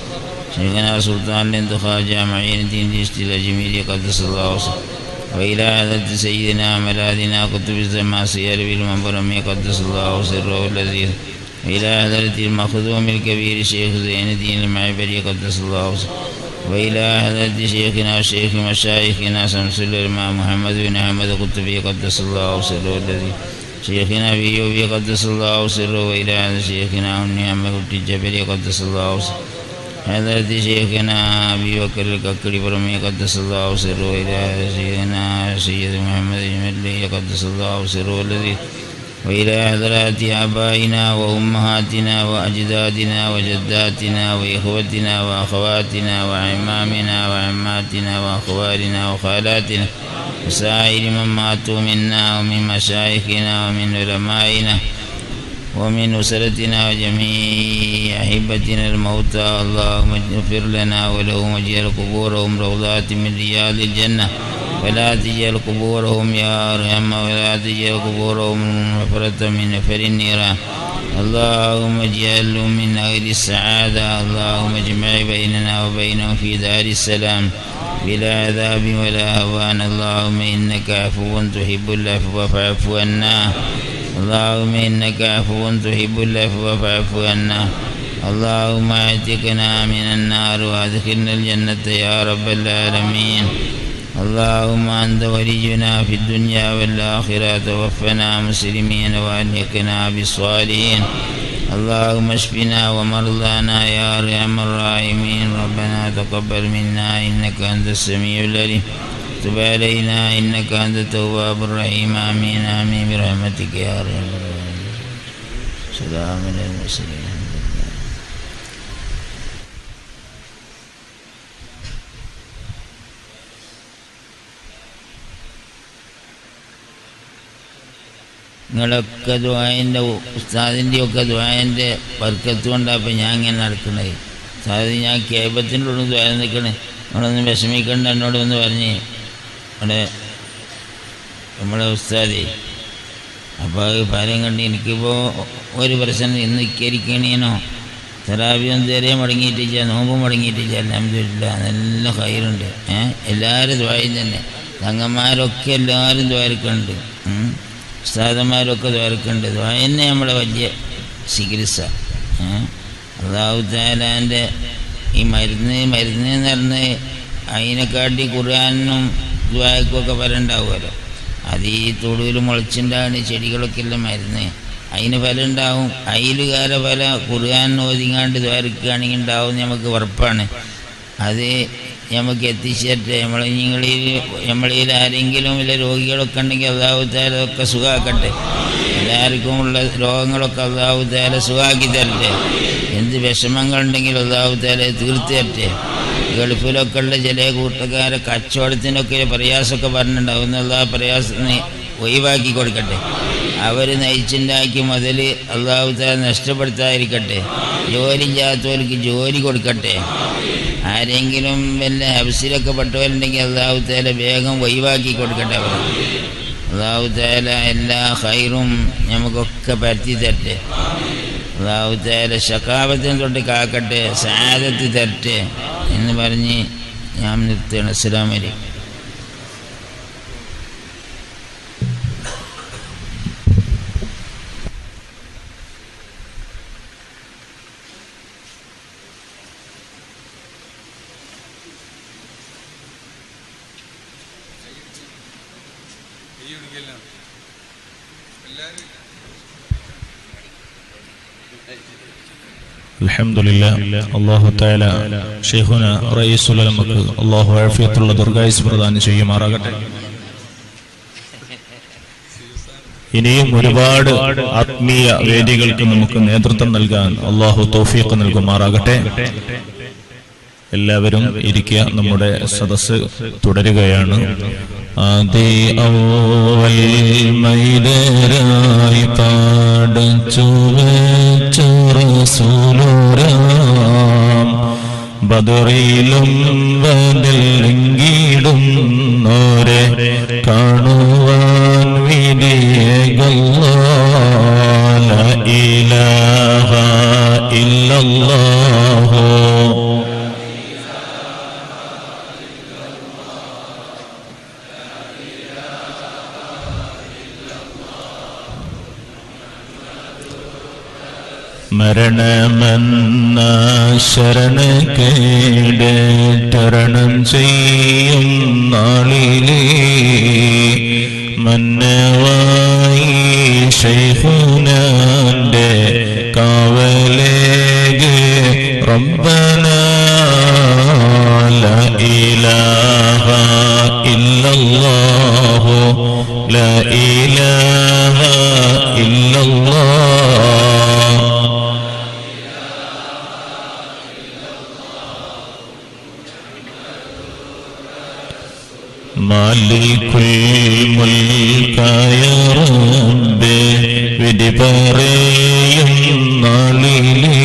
Speaker 3: شيخنا سلطان الانتخاب جامعين الدين ديشت الأجميل قدس الله سره وإلى هذا سيدنا ملاذنا قطب الزمان سيار بالمنبرم قدس الله سره الذي وإلى حضرة المخدوم الكبير شيخ زين الدين المعبري قدس الله سره وإلى حضرة شيخنا وشيخ مشايخنا شمس العلماء محمد بن أحمد القطبي قدس الله سره الذي شيخنا بيوبي قدس الله سره وإلى حضرة شيخنا ونعمة الجبلي قدس الله سره حضرة شيخنا أبي بكر الككري برمي قدس الله سره وإلى شيخنا سيد محمد الجملي قدس الله سره الذي وإلى حضرات آبائنا وأمهاتنا وأجدادنا وجداتنا وإخوتنا وأخواتنا وعمامنا وعماتنا وأخوالنا وخالاتنا وسائر من ماتوا منا ومن مشايخنا ومن علمائنا ومن أسرتنا وجميع أحبتنا الموتى اللهم اغفر لنا ولهم واجعل قبورهم روضات من رياض الجنة ولا تجعل قبورهم يا أرحم ولا تجعل قبورهم مغفرة من نفر النيران اللهم اجعلهم من أهل السعادة اللهم اجمع بيننا وبينهم في دار السلام بلا عذاب ولا هوان اللهم إنك عفو تحب العفو فاعف عنا اللهم إنك عفو تحب العفو فاعف عنا اللهم اعتقنا من النار وادخلنا الجنة يا رب العالمين اللهم أنت ولينا في الدنيا والآخرة توفنا مسلمين وألحقنا بالصالحين اللهم اشفنا ومرضانا يا أرحم الراحمين ربنا تقبل منا إنك أنت السميع العليم تب علينا إنك أنت التواب الرحيم آمين آمين برحمتك يا أرحم الراحمين سلام على المرسلين. നിങ്ങളൊക്കെ ദുആൻ്റെ ഉസ്താദിൻ്റെയൊക്കെ ദുആൻ്റെ ബർക്കത്ത് കൊണ്ടാണ് അപ്പം ഞാൻ ഇങ്ങനെ നടക്കുന്നത്. ഉസ്താദ് ഞാൻ കേബത്തിൻ്റെ ഉള്ളിൽ ദുആ നിൽക്കണേ നമ്മളൊന്ന് വിഷമിക്കണ്ട എന്നോട് ഒന്ന് പറഞ്ഞ് അവിടെ നമ്മളെ ഉസ്താദ്. അപ്പോൾ അത് ഫലം കണ്ട് എനിക്കിപ്പോൾ ഒരു പ്രശ്നം ഇന്ന് ഇക്കരിക്കണേനോ തറാവിയൊന്നും ഇതുവരെ മുടങ്ങിയിട്ടില്ല, നോമ്പ് മുടങ്ങിയിട്ടില്ല. അൽഹംദുലില്ലാ നല്ല ഖൈറുണ്ട്. എല്ലാവരും ദുആയും തന്നെ, തങ്ങന്മാരൊക്കെ എല്ലാവരും ദ്വാരക്കുന്നുണ്ട്, ഉസ്താദന്മാരൊക്കെ ദ്വാരക്കുന്നുണ്ട്. ദ്വാ തന്നെ നമ്മളെ വലിയ ചികിത്സ. അല്ലാഹു തആലാൻ്റെ ഈ മരുന്ന് എന്ന് പറഞ്ഞ് അതിനെക്കാട്ടി ഖുർആനും ദ്വായക്കൊക്കെ ഫലം ഉണ്ടാവുമല്ലോ. അത് ഈ തൊടുവിൽ മുളച്ചുണ്ടാകുന്ന ചെടികളൊക്കെ ഉള്ള മരുന്ന്, അതിന് ഫലം ഉണ്ടാവും. അതിലുകാല ഫല ഖുർആൻ ഓതിങ്ങാണ്ട് ദ്വാരക്കുകയാണെങ്കിൽ ഉണ്ടാവും, നമുക്ക് ഉറപ്പാണ്. അത് നമുക്ക് എത്തിച്ചേരട്ടെ. നമ്മളിൽ ആരെങ്കിലും വല്ല രോഗികളൊക്കെ ഉണ്ടെങ്കിൽ അല്ലാഹു തആല അതൊക്കെ സുഖാക്കട്ടെ. എല്ലാവർക്കും ഉള്ള രോഗങ്ങളൊക്കെ അല്ലാഹു തആല സുഖാക്കി തരട്ടെ. എന്ത് വിഷമങ്ങളുണ്ടെങ്കിലും അല്ലാഹു തആല തീർത്ത് തരട്ടെ. ഗൾഫിലൊക്കെ ഉള്ള ചില കൂട്ടുകാരെ കച്ചവടത്തിനൊക്കെ പ്രയാസമൊക്കെ പറഞ്ഞിട്ടുണ്ടാവും, അല്ലാഹു പ്രയാസം ഒഴിവാക്കി കൊടുക്കട്ടെ. അവർ നയിച്ചുണ്ടാക്കി മുതൽ അല്ലാഹു തആല നഷ്ടപ്പെടുത്താതിരിക്കട്ടെ. ജോലിയില്ലാത്തവർക്ക് ജോലി കൊടുക്കട്ടെ. ആരെങ്കിലും വല്ല ഹബ്സിലൊക്കെ പെട്ടവരുണ്ടെങ്കിൽ അല്ലാഹു തആല വേഗം ഒഴിവാക്കി കൊടുക്കട്ടെ. അവർ അല്ലാഹു തആല എല്ലാ ഖൈറും നമുക്കൊക്കെ പരത്തി തരട്ടെ. അല്ലാഹു തആല ശഖാവത്തിനെ തൊട്ട് കാക്കട്ടെ, സആദത്ത് തരട്ടെ എന്ന് പറഞ്ഞ് ഞാൻ നിർത്തുകയാണ്. അസ്സലാമു അലൈക്കും.
Speaker 2: അൽഹംദുലില്ലാഹ്. അല്ലാഹു തആല ശൈഖുന റഈസുൽ ഉലമക്ക് അല്ലാഹു ആഫിയത്തുള്ള ദീർഘായുസ് പ്രദാനം ചെയ്യുമാറാകട്ടെ. ഇനിയും ഒരുപാട് ആത്മീയ വേദികൾക്ക് നമുക്ക് നേതൃത്വം നൽകാൻ അല്ലാഹു തൗഫീഖ് നൽകുമാറാകട്ടെ. എല്ലാവരും ഇരിക്കുക. നമ്മുടെ സദസ്സ് തുടരുകയാണ്. ആദി ഔവൽ മൈദരായി പാടച്ചു വെച്ച റസൂലുറാം ബദറിലും വദലിങ്കിടുന്നോരെ കാണുവാൻ വിധിയകല്ലാഹ് ലാ ഇലാഹ ഇല്ലല്ലാഹു മരണമെന്ന ശരണക്കേട് തരണം ചെയ്യും നാളിലേ മന്നവായി ശൈഖുനാന്റെ കാവലേകെ റബ്ബനാ ലാ ഇലാഹ ഇല്ലല്ലാഹു ലാ ഇലാഹ ഇല്ലല്ലാഹ് മാലികുൽ മുൽക്കായ റബ്ബേ വിധി പറയും നാളിലേ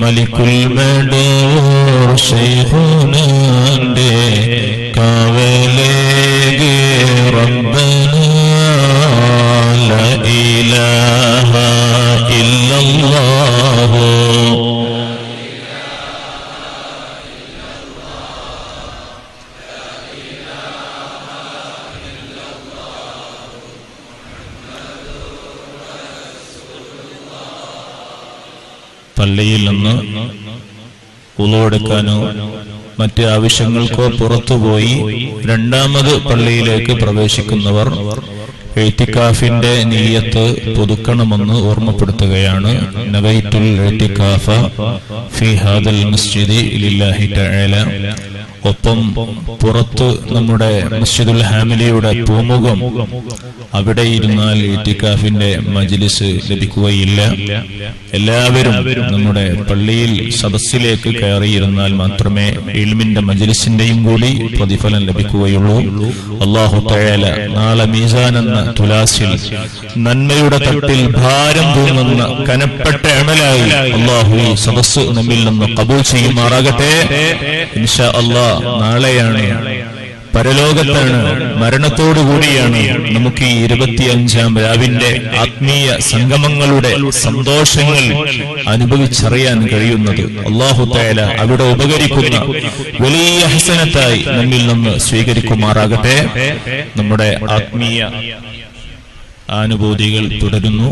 Speaker 2: മലിക്കുൽ മടവൂർ ശൈഖുനാന്റെ കാവലേകെ റബ്ബനാ ലാ ഇലാഹ ഇല്ലല്ലാഹു പള്ളിയിൽ നിന്ന് ഉളവെടുക്കാനോ മറ്റ് ആവശ്യങ്ങൾക്കോ പുറത്തുപോയി രണ്ടാമത് പള്ളിയിലേക്ക് പ്രവേശിക്കുന്നവർ ഇഅ്തികാഫിന്റെ നിയ്യത്ത് പുതുക്കണമെന്ന് ഓർമ്മപ്പെടുത്തുകയാണ്. നവൈതുൽ ഇഅ്തികാഫ ഫീ ഹാദൽ മസ്ജിദി ലില്ലാഹി തആല. ഒപ്പം പുറത്ത് നമ്മുടെ മസ്ജിദുൽ ഹാമിലിയുടെ പൂമുഖം അവിടെ ഇരുന്നാൽ ഇഅ്തികാഫിന്റെ മജ്ലിസ് ലഭിക്കുകയില്ല. എല്ലാവരും നമ്മുടെ പള്ളിയിൽ സദസ്സിലേക്ക് കയറിയിരുന്നാൽ മാത്രമേ ഇൽമിന്റെ മജ്ലിസിന്റെയും കൂടി പ്രതിഫലം ലഭിക്കുകയുള്ളൂ. അല്ലാഹു തആല നാളെ മീസാൻ എന്ന തുലാസിൽ നന്മയുടെ തട്ടിൽ ഭാരം തൂങ്ങുന്ന കനപ്പെട്ട അമലായി അല്ലാഹു ഈ സദസ്സ് നമ്മിൽ നിന്ന് ഖബൂൽ ചെയ്യുമാറാകട്ടെ. ഇൻഷാ അല്ലാഹ് നാളെയാണ്, പരലോകത്താണ്, മരണത്തോടുകൂടിയാണ് നമുക്ക് ഈ 25-ാം രാവിന്റെ ആത്മീയ സംഗമങ്ങളുടെ സന്തോഷങ്ങൾ അനുഭവിച്ചറിയാൻ കഴിയുന്നത്. അല്ലാഹു തആല അവിടെ ഉപകരിക്കുന്ന വലിയ ഹസനത്തായി നമ്മിൽ നിന്ന് സ്വീകരിക്കുമാറാകട്ടെ. നമ്മുടെ ആത്മീയ അനുഭൂതികൾ തുടരുന്നു.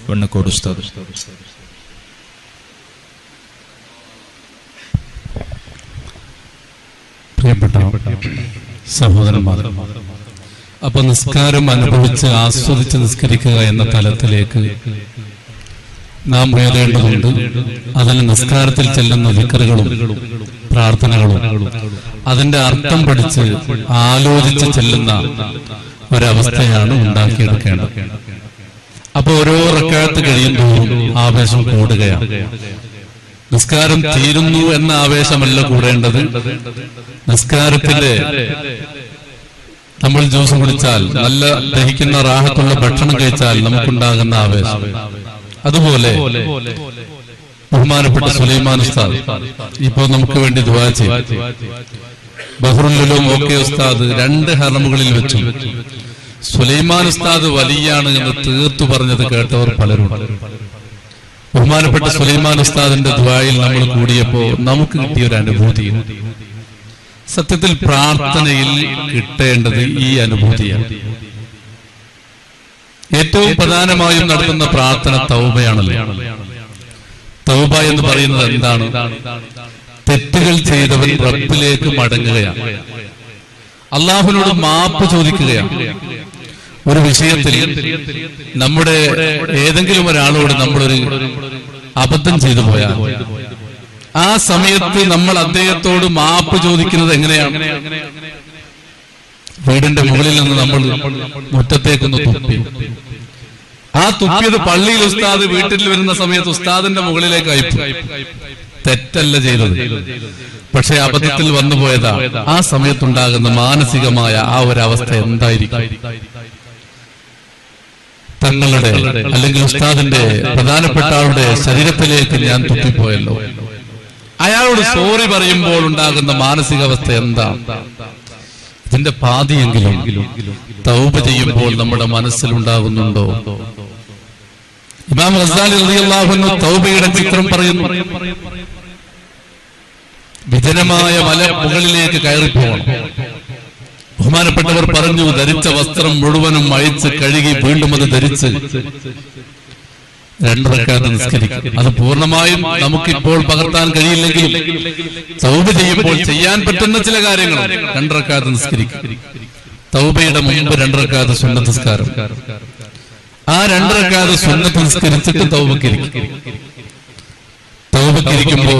Speaker 2: വെണ്ണക്കോട് ഉസ്താദ്.
Speaker 1: പ്രിയപ്പെട്ട സഹോദരന്മാർ, അപ്പൊ നിസ്കാരം അനുഭവിച്ച് ആസ്വദിച്ച് നിസ്കരിക്കുക എന്ന തലത്തിലേക്ക് നാം ഉയരേണ്ടതുണ്ട്. അതിന് നിസ്കാരത്തിൽ ചെല്ലുന്ന ദിക്റുകളും പ്രാർത്ഥനകളും അതിന്റെ അർത്ഥം പഠിച്ച് ആലോചിച്ച് ചെല്ലുന്ന ഒരവസ്ഥയാണ് ഉണ്ടാക്കിയെടുക്കേണ്ടത്. അപ്പൊ ഓരോ റക്അത്ത് കഴിയുമ്പോഴും ആവേശം കൂടുകയാണ്. നിസ്കാരം തീരുന്നു എന്ന ആവേശമല്ല കൂടേണ്ടത്. നിസ്കാരത്തിന്റെ നമ്മൾ ജ്യൂസ് കുടിച്ചാൽ, നല്ല ദഹിക്കുന്ന റാഹത്തുള്ള ഭക്ഷണം കഴിച്ചാൽ നമുക്കുണ്ടാകുന്ന ആവേശം, അതുപോലെ ബഹുമാനപ്പെട്ട സുലൈമാൻ ഉസ്താദ് ഇപ്പോ നമുക്ക് വേണ്ടി ദുആ ചെയ്യും. ബഹ്റുൽ ഉലൂം ഓക്കെ ഉസ്താദ് 2 ഹറമുകളിൽ വെച്ചു സുലൈമാൻ ഉസ്താദ് വലിയാണ് എന്ന് തീർത്തു പറഞ്ഞത് കേട്ടവർ പലരും. ബഹുമാനപ്പെട്ട സുലൈമാൻ ഉസ്താദിന്റെ ദുആയിൽ നമ്മൾ കൂടിയപ്പോ നമുക്ക് കിട്ടിയ ഒരു അനുഭൂതി, സത്യത്തിൽ പ്രാർത്ഥനയിൽ കിട്ടേണ്ടത് ഈ അനുഭൂതിയാണ്. ഏറ്റവും പ്രധാനമായും നടത്തുന്ന പ്രാർത്ഥന തൗബയാണല്ലോ. തൗബ എന്ന് പറയുന്നത് എന്താണ്? തെറ്റുകൾ ചെയ്തവൻ റബ്ബിലേക്ക് മടങ്ങുകയാണ്. അള്ളാഹുവിനോട് മാപ്പ് ചോദിക്കുകയാണ്. ഒരു വിഷയത്തിൽ നമ്മുടെ ഏതെങ്കിലും ഒരാളോട് നമ്മളൊരു അബദ്ധം ചെയ്തു പോയാൽ ആ സമയത്ത് നമ്മൾ അദ്ദേഹത്തോട് മാപ്പ് ചോദിക്കുന്നത് എങ്ങനെയാണ്? വീടിന്റെ മുകളിൽ നിന്ന് നമ്മൾ മുറ്റത്തേക്കൊന്ന് തുപ്പി, ആ തുപ്പിയത് പള്ളിയിൽ ഉസ്താദ് വീട്ടിൽ വരുന്ന സമയത്ത് ഉസ്താദിന്റെ മുകളിലേക്ക് അയച്ചു. തെറ്റല്ല ചെയ്തത്, പക്ഷെ അബദ്ധത്തിൽ വന്നുപോയതാ. ആ സമയത്തുണ്ടാകുന്ന മാനസികമായ ആ ഒരവസ്ഥ എന്തായിരിക്കും? തങ്ങളുടെ അല്ലെങ്കിൽ ഉസ്താദിന്റെ പ്രധാനപ്പെട്ട ആളുടെ ശരീരത്തിലേക്ക് ഞാൻ തുപ്പിപ്പോയല്ലോ. അയാളോട് സോറി പറയുമ്പോൾ ഉണ്ടാകുന്ന മാനസികാവസ്ഥ എന്താ? ഇതിന്റെ പാതിയെങ്കിലും തൗബ ചെയ്യുമ്പോൾ നമ്മുടെ മനസ്സിലുണ്ടാകുന്നുണ്ടോ? ഇമാം ഗസാലി റളിയല്ലാഹു അൻഹു തൗബയുടെ ചിത്രം പറയുന്നു. വിജനമായ മല മുകളിലേക്ക് കയറിപ്പോകണം. ബഹുമാനപ്പെട്ടവർ പറഞ്ഞു, ധരിച്ച വസ്ത്രം മുഴുവനും അഴിച്ച് കഴുകി വീണ്ടും അത് ധരിച്ച് 2 റക്അത്ത് നിസ്കരിക്കും. അത് പൂർണ്ണമായും നമുക്കിപ്പോൾ പകർത്താൻ കഴിയില്ലെങ്കിലും തൗബ ചെയ്യുമ്പോൾ ചെയ്യാൻ പറ്റുന്ന ചില കാര്യങ്ങൾ 2 റക്അത്ത് നിസ്കരിക്കും. തൗബയുടെ മുമ്പ് 2 റക്അത്ത് സുന്നത്ത് നിസ്കാരം. ആ 2 റക്അത്ത് സുന്നത്ത് നിസ്കരിച്ചിട്ട് തൗബക്കിരിക്കും. തൗബക്കിരിക്കുമ്പോ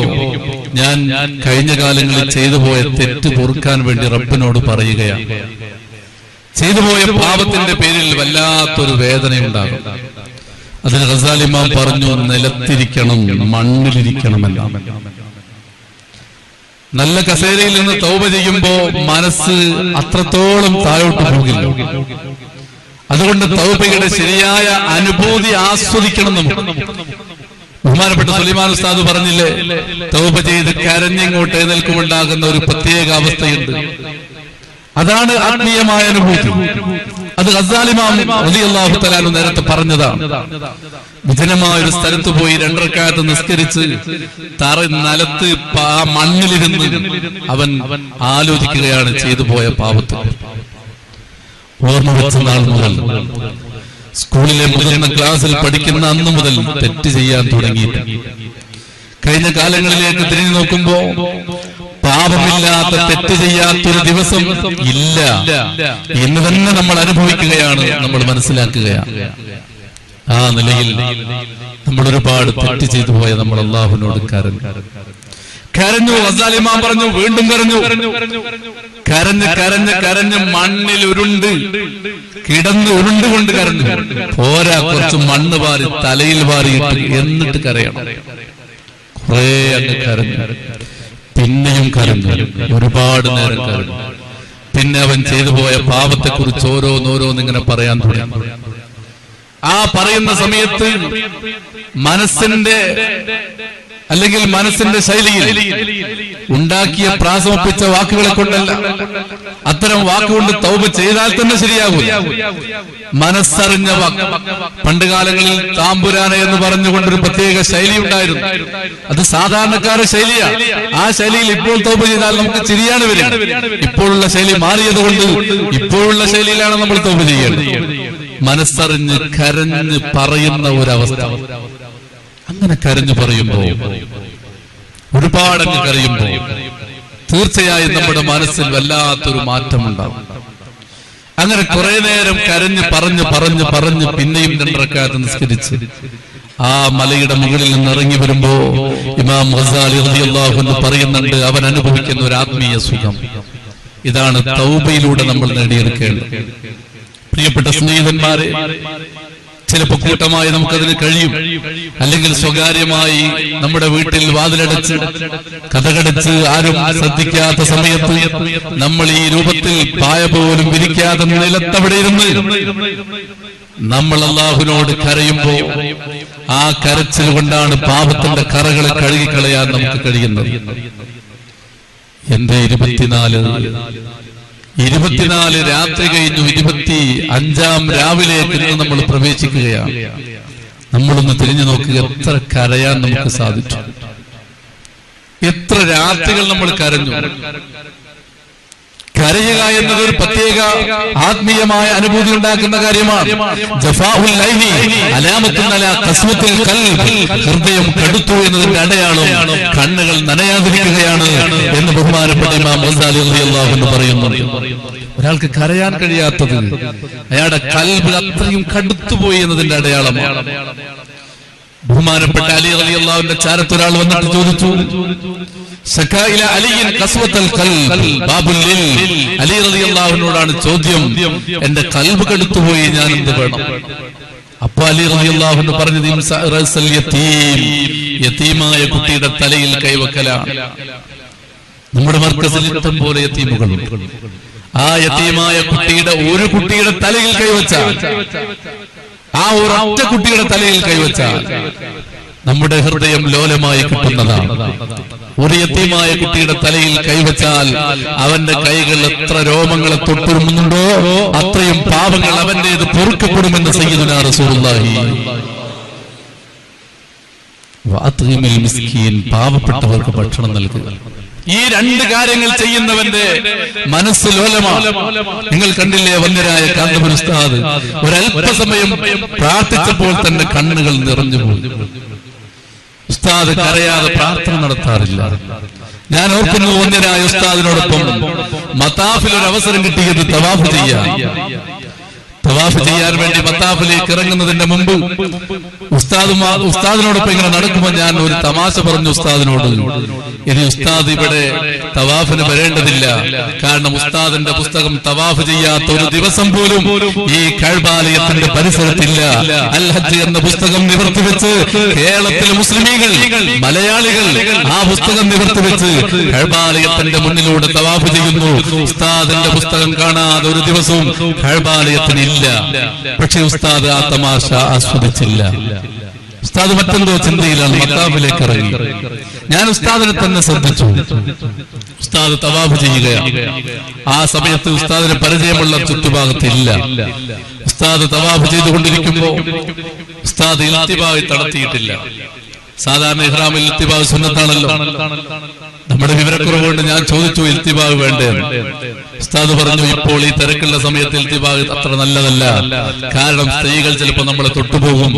Speaker 1: ഞാൻ കഴിഞ്ഞ കാലങ്ങളിൽ ചെയ്തുപോയ തെറ്റ് പൊറുക്കാൻ വേണ്ടി റബ്ബിനോട് പറയുകയാണ്. ചെയ്തുപോയ പാപത്തിന്റെ പേരിൽ വല്ലാത്തൊരു വേദനയുണ്ടാകും. അതിന് ഗസാലി ഇമാം പറഞ്ഞു, നിലത്തിരിക്കണം, മണ്ണിലിരിക്കണമെന്ന്. നല്ല കസേരയിൽ നിന്ന് തൗബ ചെയ്യുമ്പോ മനസ്സ് അത്രത്തോളം താഴോട്ട് പോകില്ല. അതുകൊണ്ട് തൗബയുടെ ശരിയായ അനുഭൂതി ആസ്വദിക്കണം നമുക്ക്. ബഹുമാനപ്പെട്ട സുലൈമാൻ ഉസ്താദ് പറഞ്ഞില്ലേ, തൗബ ചെയ്ത് കരഞ്ഞിങ്ങോട്ട് എഴുന്നേൽക്കുമുണ്ടാകുന്ന ഒരു പ്രത്യേക അവസ്ഥയുണ്ട്. അതാണ് ആത്മീയമായ അനുഭൂതി. അത് ഗസാലി ഇമാം റളിയല്ലാഹു തആല അൻഹു നേരത്തെ പറഞ്ഞതാണ്. വിജനമായ ഒരു സ്ഥലത്ത് പോയി 2 റക്അത്ത് നിസ്കരിച്ച് നിലത്ത് മണ്ണിലിരുന്ന് അവൻ ആലോചിക്കുകയാണ് ചെയ്തു പോയ പാപത്തെ. ഓർമ്മ വെച്ച നാൾ മുതൽ, സ്കൂളിലെ മുതിർന്ന ക്ലാസ്സിൽ പഠിക്കുന്ന അന്ന് മുതൽ തെറ്റ് ചെയ്യാൻ തുടങ്ങി. കഴിഞ്ഞ കാലങ്ങളിലേക്ക് തിരിഞ്ഞു നോക്കുമ്പോ പാപമില്ലാത്ത തെറ്റ് ചെയ്യാത്തൊരു ദിവസം ഇല്ല എന്ന് തന്നെ നമ്മൾ അനുഭവിക്കുകയാണ്, നമ്മൾ മനസ്സിലാക്കുകയാണ്. ആ നിലയിൽ നമ്മൾ ഒരുപാട് തെറ്റ് ചെയ്തു പോയ നമ്മൾ അള്ളാഹുവിനോട് കരഞ്ഞു. ഗസാലി ഇമാം പറഞ്ഞു, വീണ്ടും കരഞ്ഞു. കരഞ്ഞ് മണ്ണിൽ കിടന്ന് ഉരുണ്ടുകൊണ്ട് കരഞ്ഞു. പോരാ, കുറച്ച് മണ്ണ് വാരി തലയിൽ വാരിയിട്ട് എന്നിട്ട് കരയണം. കുറെ അങ്ങ് കരഞ്ഞു, പിന്നെയും കരഞ്ഞു, ഒരുപാട് നേരം കരഞ്ഞു. പിന്നെ അവൻ ചെയ്തു പോയ പാപത്തെ കുറിച്ച് ഓരോന്നിങ്ങനെ പറയാൻ തുടങ്ങി. ആ പറയുന്ന സമയത്ത് മനസ്സിന്റെ ശൈലിയിൽ ഉണ്ടാക്കിയ പ്രാസമൊപ്പിച്ച വാക്കുകളെ കൊണ്ടല്ല, അത്തരം വാക്കുകൊണ്ട് തൗബ ചെയ്താൽ തന്നെ ശരിയാകും. മനസ്സറിഞ്ഞ വാക്ക്. പണ്ടുകാലങ്ങളിൽ താമ്പുരാന എന്ന് പറഞ്ഞുകൊണ്ടൊരു പ്രത്യേക ശൈലി ഉണ്ടായിരുന്നു. അത് സാധാരണക്കാരുടെ ശൈലിയാണ്. ആ ശൈലിയിൽ ഇപ്പോൾ തൗബ ചെയ്താൽ നമുക്ക് ചിരിയാണ് വരിക. ഇപ്പോഴുള്ള ശൈലി മാറിയത് കൊണ്ട് ഇപ്പോഴുള്ള ശൈലിയിലാണ് നമ്മൾ തൗബ ചെയ്യേണ്ടത്. മനസ്സറിഞ്ഞ് കരഞ്ഞ് പറയുന്ന ഒരവസ്ഥ. അങ്ങനെ കരഞ്ഞു പറയുമ്പോ, ഒരുപാടങ്ങ് കരയുമ്പോ തീർച്ചയായും നമ്മുടെ മനസ്സിൽ വല്ലാത്തൊരു മാറ്റമുണ്ടാവും. അങ്ങനെ കുറെ നേരം കരഞ്ഞ് പറഞ്ഞ് പിന്നെയും 2 റക്അത്ത് നിസ്കരിച്ച് ആ മലയുടെ മുകളിൽ നിന്ന് ഇറങ്ങി വരുമ്പോ ഇമാം ഗസാലി റളിയല്ലാഹു അൻഹു പറയുന്നുണ്ട്, അവൻ അനുഭവിക്കുന്ന ഒരു ആത്മീയ സുഖം. ഇതാണ് തൗബയിലൂടെ നമ്മൾ നേടിയെടുക്കേണ്ടത്. പ്രിയപ്പെട്ട സ്നേഹിതന്മാരെ, ചിലപ്പോൾ കൂട്ടമായി നമുക്കതിന് കഴിയും, അല്ലെങ്കിൽ സ്വകാര്യമായി നമ്മുടെ വീട്ടിൽ വാതിലടച്ച് കഥകടച്ച് ആരും ശ്രദ്ധിക്കാത്ത സമയത്ത് നമ്മൾ ഈ രൂപത്തിൽ പായ പോലും വിരിക്കാതെ നിലത്തവിടെ ഇരുന്ന് നമ്മൾ അല്ലാഹുവിനോട് കരയുമ്പോ ആ കരച്ചിൽ കൊണ്ടാണ് പാപത്തിന്റെ കറകളെ കഴുകിക്കളയാൻ നമുക്ക് കഴിയുന്നത്. എന്റെ 24 രാത്രി കഴിഞ്ഞു, 25-ാം രാവിലേക്ക് ഇന്ന് നമ്മൾ പ്രവേശിക്കുകയാണ്. നമ്മളൊന്ന് തിരിഞ്ഞു നോക്കുക, എത്ര കരയാൻ നമുക്ക് സാധിച്ചു. എത്ര രാത്രികൾ നമ്മൾ കരഞ്ഞു. കരയുക എന്നത് ഒരു പ്രത്യേക ആത്മീയമായ അനുഭൂതി ഉണ്ടാക്കുന്ന കാര്യമാണ്. ജഫാഉൽ ലൈനി അലാമത്തുൻ അലാ ഖസ്വത്തിൽ ഖൽബ്, ഹൃദയം കടുത്തു എന്നതിന്റെ അടയാളം കണ്ണുകൾ നനയാതിരിക്കുകയാണ് എന്ന് ബഹുമാനപ്പെട്ട ഇമാം ഗസാലി റളിയല്ലാഹു അൻഹു പറയുന്നു. ഒരാൾക്ക് കരയാൻ കഴിയാത്തത് അയാളുടെ ഖൽബ് അത്രയും കടുത്തുപോയി എന്നതിന്റെ അടയാളമാണ്. ബഹുമാനപ്പെട്ട അലി റളിയല്ലാഹുവിന്റെ ചാരത്ത് ഒരാൾ വന്നിട്ട് ചോദിച്ചു, സകായില അലിയിൻ ഖസ്വത്തുൽ ഖൽബ് ബാബുൽ ലിൽ. അലി റളിയല്ലാഹുവിനോടാണ് ചോദ്യം, എന്റെ ഖൽബ് കടുത്തുപോയി, ഞാൻ എന്ത് വേണം? അപ്പോൾ അലി റളിയല്ലാഹു അൻഹു പറഞ്ഞത്, യതീമായ കുട്ടിയുടെ തലയിൽ കൈവക്കലാണ്. നമ്മുടെ മർക്കസിൽ ഇഷ്ടം പോലെ യതീമുകളുണ്ട്. ആ യതീമായ കുട്ടിയുടെ ഒരു കുട്ടിയുടെ തലയിൽ കൈവച്ചാൽ, ആ ഒരൊറ്റ കുട്ടിയുടെ തലയിൽ കൈവച്ചാൽ നമ്മുടെ ഹൃദയം ലോലമായി കിട്ടുന്നതാണ്. ഒരു യതീമായ കുട്ടിയുടെ തലയിൽ കൈവച്ചാൽ അവന്റെ കൈകൾ എത്ര രോമങ്ങളെ തൊട്ടുരുമുന്നുണ്ടോ അത്രയും പാപങ്ങൾ അവന്റേത് പൊറുക്കപ്പെടുമെന്ന് സയ്യിദുനാ റസൂലുള്ളാഹി. വഅത്ഇമിൽ മിസ്കീൻ, പാവപ്പെട്ടവർക്ക് ഭക്ഷണം നൽകുക. ഈ രണ്ട് കാര്യങ്ങൾ ചെയ്യുന്നവന്റെ മനസ്സ് ലോലമാണ്. നിങ്ങൾ കണ്ടില്ലേ, വന്യരായ കാന്തപുര ഉസ്താദ് ഒരല്പസമയം പ്രാർത്ഥിച്ചപ്പോൾ തന്നെ കണ്ണുകൾ നിറഞ്ഞുപോയി. ഉസ്താദ് കരയാതെ പ്രാർത്ഥന നടത്താറില്ല. ഞാൻ ഓർക്കുന്നു, വന്യരായ ഉസ്താദിനോടൊപ്പം മതാഫിൽ ഒരു അവസരം കിട്ടിയത് തവാഫ് ചെയ്യാൻ വേണ്ടി മത്താഫിലേക്ക് ഇറങ്ങുന്നതിന്റെ മുമ്പ് ഉസ്താദിനോടൊപ്പം ഇങ്ങനെ നടക്കുമ്പോൾ ഞാൻ ഒരു തമാശ പറഞ്ഞു ഉസ്താദിനോട്, ഇനി ഉസ്താദ് ഇവിടെ തവാഫിന് വരേണ്ടതില്ല. കാരണം ഉസ്താദിന്റെ പുസ്തകം തവാഫ് ചെയ്യാത്ത ഒരു ദിവസം പോലും ഈ കഅബാലയത്തിന്റെ പരിസരത്തില്ല. അൽ ഹജ്ജ് എന്ന പുസ്തകം നിവർത്തിവെച്ച് കേരളത്തിലെ മുസ്ലിമീങ്ങൾ, മലയാളികൾ ആ പുസ്തകം നിവർത്തിവെച്ച് കഅബാലയത്തിന്റെ മുന്നിലൂടെ തവാഫ് ചെയ്യുന്നു. ഉസ്താദിന്റെ പുസ്തകം കാണാതെ ഒരു ദിവസവും കഅബാലയത്തിന് ഇല്ല. പക്ഷെ ഉസ്താദ് ആ തമാശ ആസ്വദിച്ചില്ല. ഉസ്താദ് മറ്റെന്തോ ചിന്തയിലാണ് മത്താഫിലേക്ക് ഇറങ്ങി. ഞാൻ ഉസ്താദിനെ തന്നെ ശ്രദ്ധിച്ചു. ഉസ്താദ് തവാഫ് ചെയ്യുകയാണ്. ആ സമയത്ത് ഉസ്താദിന് പരിചയമുള്ള ചുറ്റുഭാഗത്തില്ല. ഉസ്താദ് തവാഫ് ചെയ്തുകൊണ്ടിരിക്കുമ്പോ ഉസ്താദ് ഇൽത്തിബാഹ് നടത്തിയിട്ടില്ല. സാധാരണ ഇഹ്റാമിൽ ഇൽത്തിബാഹ് സുന്നത്താണല്ലോ. നമ്മുടെ വിവരക്കുറവ് കൊണ്ട് ഞാൻ ചോദിച്ചു, ഇൽത്തിബാഹ് വേണ്ടേ? ഉസ്താദ് പറഞ്ഞു, ഇപ്പോൾ ഈ തിരക്കുള്ള സമയത്ത് ഇൽത്തിബാഹ് അത്ര നല്ലതല്ല. കാരണം സ്ത്രീകൾ ചിലപ്പോൾ നമ്മളെ തൊട്ടുപോകും.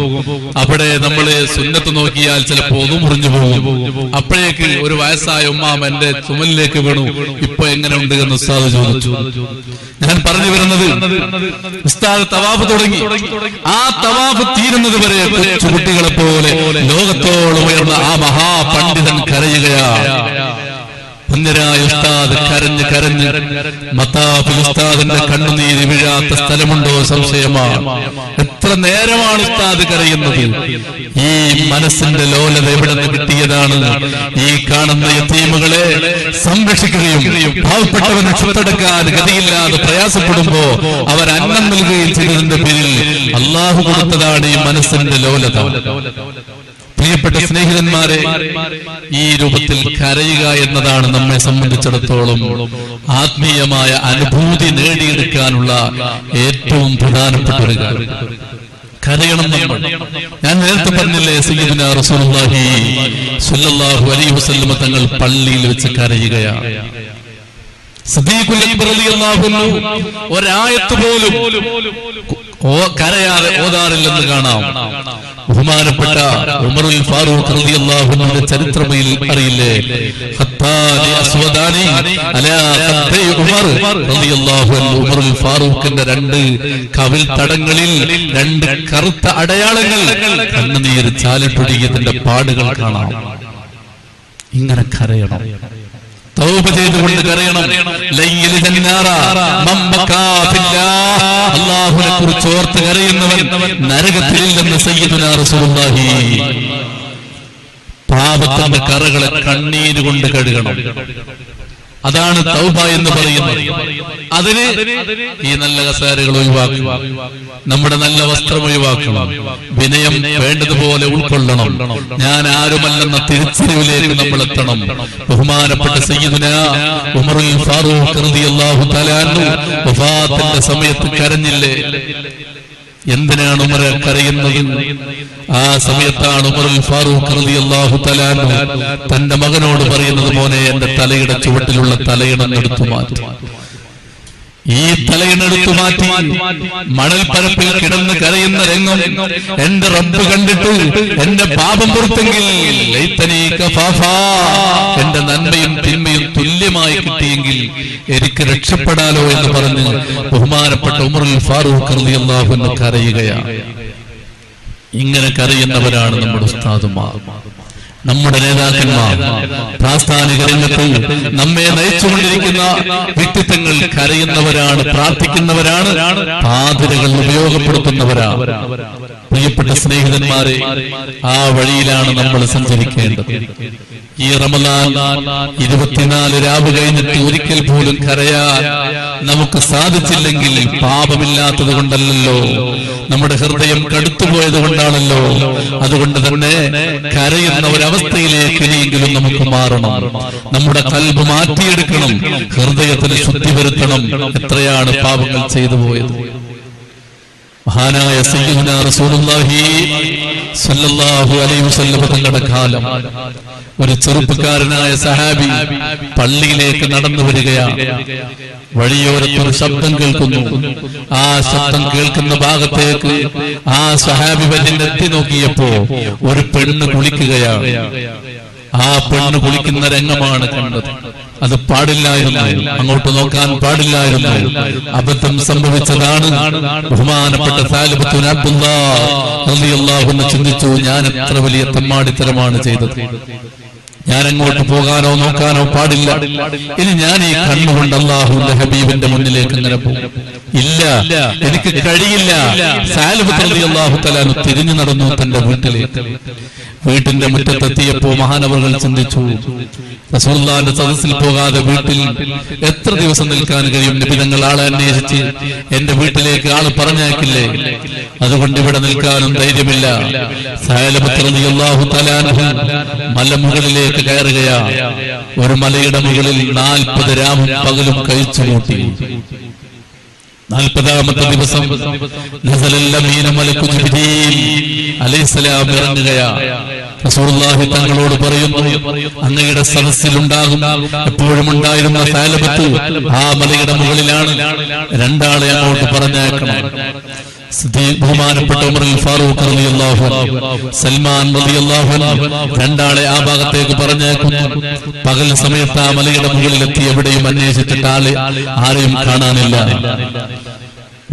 Speaker 1: അവിടെ നമ്മള് സുന്നത്ത് നോക്കിയാൽ ചിലപ്പോൾ ഒതു മുറിഞ്ഞു പോകും. അപ്പോഴേക്ക് ഒരു വയസ്സായ ഉമ്മാമ എന്റെ ചുമലിലേക്ക് വീണു. ഇപ്പൊ എങ്ങനെ ഉണ്ട് എന്ന് ഉസ്താദ് ചോദിച്ചു. ഞാൻ പറഞ്ഞു വരുന്നത്, ഉസ്താദ് തവാഫ് തുടങ്ങി. ആ തവാഫ് തീരുന്നത് വരെ കൊച്ചുകുട്ടികളെ പോലെ ലോകത്തോളം ഉയർന്ന ആ മഹാപണ്ഡിതൻ കരയുകയാണ്. പുണ്യരായ ഉസ്താദ് കരഞ്ഞ് കരഞ്ഞ് മത്താഫിൽ ഉസ്താദിന്റെ കണ്ണുനീര് വീഴാത്ത സ്ഥലമുണ്ടോ സംശയമാണ്. എത്ര നേരമാണ് ഉസ്താദ് കരയുന്നത്. ഈ മനസ്സിന്റെ ലോലത എവിടെ നിന്ന് കിട്ടിയതാണ്? ഈ കാണുന്ന യതീമുകളെ സംരക്ഷിക്കുകയും പാവപ്പെട്ടവനെ ചുറ്റടക്കാൻ ഗതിയില്ലാതെ പ്രയാസപ്പെടുമ്പോ അവർ അന്നം നൽകുകയും ചെയ്തതിന്റെ പേരിൽ അള്ളാഹു കൊടുത്തതാണ് ഈ മനസ്സിന്റെ ലോലത. പ്രിയപ്പെട്ട സ്നേഹിതന്മാരെ, ഈ രൂപത്തിൽ കരയുക എന്നതാണ് നമ്മെ സംബന്ധിച്ചിടത്തോളം ആത്മീയമായ അനുഭൂതി നേടിയെടുക്കാനുള്ള ഏറ്റവും പ്രധാനപ്പെട്ട ഒരു കാര്യം. കരയണം നമ്മൾ. ഞാൻ നേരത്തെ പറഞ്ഞില്ലേ, സയ്യിദുനാ റസൂലുള്ളാഹി സ്വല്ലല്ലാഹു അലൈഹി വസല്ലം തങ്ങൾ പള്ളിയിൽ വെച്ച് കരയുകയാണ്. സിദ്ദീഖുൽ അക്ബർ റളിയല്ലാഹു അൻഹു ഒരായത്ത് പോലും കരയാതെ ഓതാറില്ലെന്ന് കാണാം. ബഹുമാനപ്പെട്ട ഉമറുൽ ഫാറൂഖ് റളിയല്ലാഹു അൻഹുവിന്റെ ചരിത്രത്തിൽ അറിയില്ലേ, ഖത്താനി അസ്വദാനി അലാ ഖത്തൈ ഉമർ റളിയല്ലാഹു അൻഹു. ഉമറുൽ ഫാറൂഖിന്റെ രണ്ട് കവിൾ തടങ്ങളിൽ രണ്ട് കറുത്ത അടയാളങ്ങൾ, കണ്ണുനീര് ചാലിട്ടൊഴുകിയതിന്റെ പാടുകൾ കാണാം. ഇങ്ങനെ കരയണം, തൗബ ചെയ്തുകൊണ്ട് കരയണം. അല്ലാഹുവിനെ കുറിച്ച് ഓർത്ത് കരയുന്നവൻ നരകത്തിലില്ലെന്ന് സയ്യിദുനാ റസൂലുള്ളാഹി. പാപത്തിന്റെ കറകളെ കണ്ണീര് കൊണ്ട് കഴുകണം. അതാണ് തൗബ എന്ന് പറയുന്നത്. അതിന് ഈ നല്ല കസേരകൾ ഒഴിവാക്കണം, നമ്മുടെ നല്ല വസ്ത്രം ഒഴിവാക്കണം, വിനയം വേണ്ടതുപോലെ ഉൾക്കൊള്ളണം. ഞാൻ ആരുമല്ലെന്ന തിരിച്ചറിവിലേക്ക് നമ്മൾ എത്തണം. ബഹുമാനപ്പെട്ട സയ്യിദുനാ ഉമറുൽ ഫാറൂഖ് റളിയല്ലാഹു തആല അൻഹു വഫാത്തിന്റെ സമയത്ത് കരഞ്ഞില്ലേ? എന്തിനാണ് ഉമർ കരയുന്നത്? ആ സമയത്താണ് ഉമറുൽ ഫാറൂഖ് റളിയല്ലാഹു തആല അൻഹു തന്റെ മകനോട് പറയുന്നത്, മോനെ, എന്റെ തലയുടെ ചുവട്ടിലുള്ള തലയിണം എടുത്തു മാറ്റി. ഈ തലയിണെടുത്തു മാറ്റി മണൽ പരപ്പിൽ കിടന്ന് കരയുന്ന രംഗം എന്റെ റബ്ബ് കണ്ടിട്ട് എന്റെ പാപം പുറത്തെങ്കിൽ എന്റെ നന്മയും തിന്മയും തുല്യമായി കിട്ടിയെങ്കിൽ എനിക്ക് രക്ഷപ്പെടാലോ എന്ന് പറഞ്ഞ് ബഹുമാനപ്പെട്ട ഉമറുൽ ഫാറൂഖ് റളിയല്ലാഹു അൻഹു കരയുകയാണ്. ഇങ്ങനെ കരയുന്നവരാണ് നമ്മുടെ ഉസ്താദുമാർ, നമ്മുടെ നേതാക്കന്മാർ. പ്രാസ്ഥാനിക രംഗത്ത് നമ്മെ നയിച്ചുകൊണ്ടിരിക്കുന്ന വ്യക്തിത്വങ്ങൾ കരയുന്നവരാണ്, പ്രാർത്ഥിക്കുന്നവരാണ്, പാതിരകൾ ഉപയോഗപ്പെടുത്തുന്നവരാണ്. പ്രിയപ്പെട്ട സ്നേഹിതന്മാരെ, ആ വഴിയിലാണ് നമ്മൾ സഞ്ചരിക്കേണ്ടത്. ഈ റമദാൻ 24 രാവ് കഴിഞ്ഞിട്ട് ഒരിക്കൽ പോലും കരയാൻ നമുക്ക് സാധിച്ചില്ലെങ്കിൽ പാപമില്ലാത്തത് കൊണ്ടല്ലോ, നമ്മുടെ ഹൃദയം കടുത്തുപോയത് കൊണ്ടാണല്ലോ. അതുകൊണ്ട് തന്നെ കരയുന്ന ഒരവസ്ഥയിലേക്ക് ഇനിയെങ്കിലും നമുക്ക് മാറണം. നമ്മുടെ ഖൽബ് മാറ്റിയെടുക്കണം, ഹൃദയത്തിന് ശുദ്ധി വരുത്തണം. എത്രയാണ് പാപങ്ങൾ ചെയ്തു പോയത്. മഹാനായ സയ്യിദുനാ റസൂലുള്ളാഹി സ്വല്ലല്ലാഹു അലൈഹി വസല്ലം തങ്ങളുടെ കാലം ഒരു ചെറുപ്പക്കാരനായ സഹാബി പള്ളിയിലേക്ക് നടന്നു വരികയാണ്. വഴിയോരത്തൊരു ശബ്ദം കേൾക്കുന്നു. ആ ശബ്ദം കേൾക്കുന്ന ഭാഗത്തേക്ക് ആ സഹാബി എത്തി നോക്കിയപ്പോ ഒരു പെണ്ണ് കുളിക്കുകയാണ്. ആ പെണ്ണ് കുളിക്കുന്ന രംഗമാണ് കണ്ടത്. അത് പാടില്ലായിരുന്നു, അങ്ങോട്ട് നോക്കാൻ പാടില്ലായിരുന്നു. അബദ്ധം സംഭവിച്ചതാണ്. ബഹുമാനപ്പെട്ട സാലിബത്ത് ബിൻ അബ്ദുല്ലാഹ് റളിയല്ലാഹു അൻഹു ചിന്തിച്ചു, ഞാൻ എത്ര വലിയ തെമ്മാടിത്തരമാണ് ചെയ്തത്. ഞാൻ അങ്ങോട്ട് പോകാനോ നോക്കാനോ പാടില്ല. ഇനി ഞാൻ ഈ കണ്ണുകൊണ്ട് അല്ലാഹുവിന്റെ ഹബീബിന്റെ മുന്നിലേക്ക് അങ്ങനെ പോകും? ഇല്ല, എനിക്ക് കഴിയില്ല. സാലിബത്ത് റളിയല്ലാഹു തആല തിരിഞ്ഞു നടന്നു തന്റെ വീട്ടിലേക്ക്. വീട്ടിന്റെ മുറ്റത്തെത്തിയപ്പോ മഹാനവറുകൾ ചിന്തിച്ചു, റസൂലുള്ളാഹിന്റെ സദസ്സിൽ പോകാതെ വീട്ടിൽ എത്ര ദിവസം നിൽക്കാൻ കഴിയും? നബി തങ്ങൾ ആളെ അന്വേഷിച്ച് എന്റെ വീട്ടിലേക്ക് ആള് പറഞ്ഞയക്കില്ലേ? അതുകൊണ്ട് ഇവിടെ നിൽക്കാനും ധൈര്യമില്ല. സാലിബത്ത് റളിയല്ലാഹു തആല അൻഹു മലമുകളിലേക്ക് കയറുകയാണ്. ഒരു മലയുടെ മുകളിൽ 40 രാവും പകലും കഴിച്ചു കൂട്ടി. 40ാമത്തെ ദിവസം ഇറങ്ങുകയാണ്. റസൂലുള്ളാഹി തങ്ങളോട് പറയുന്നു, അങ്ങയുടെ സദസ്സിലുണ്ടാകും എപ്പോഴും ഉണ്ടായിരുന്ന സാലിബത്ത് ആ മലയുടെ മുകളിലാണ്. രണ്ടാളെ അങ്ങോട്ട് പറഞ്ഞേക്കണം. ബഹുമാനപ്പെട്ട ഉമറുൽ ഫാറൂഖ് റളിയല്ലാഹു അൻഹു, സൽമാൻ റളിയല്ലാഹു അൻഹു രണ്ടാളെ ആ ഭാഗത്തേക്ക് പറഞ്ഞേക്കുന്നു. പകൽ സമയത്ത് ആ മലയുടെ മുകളിലെത്തി എവിടെയും അന്വേഷിച്ചിട്ട് ആരെയും കാണാനില്ല.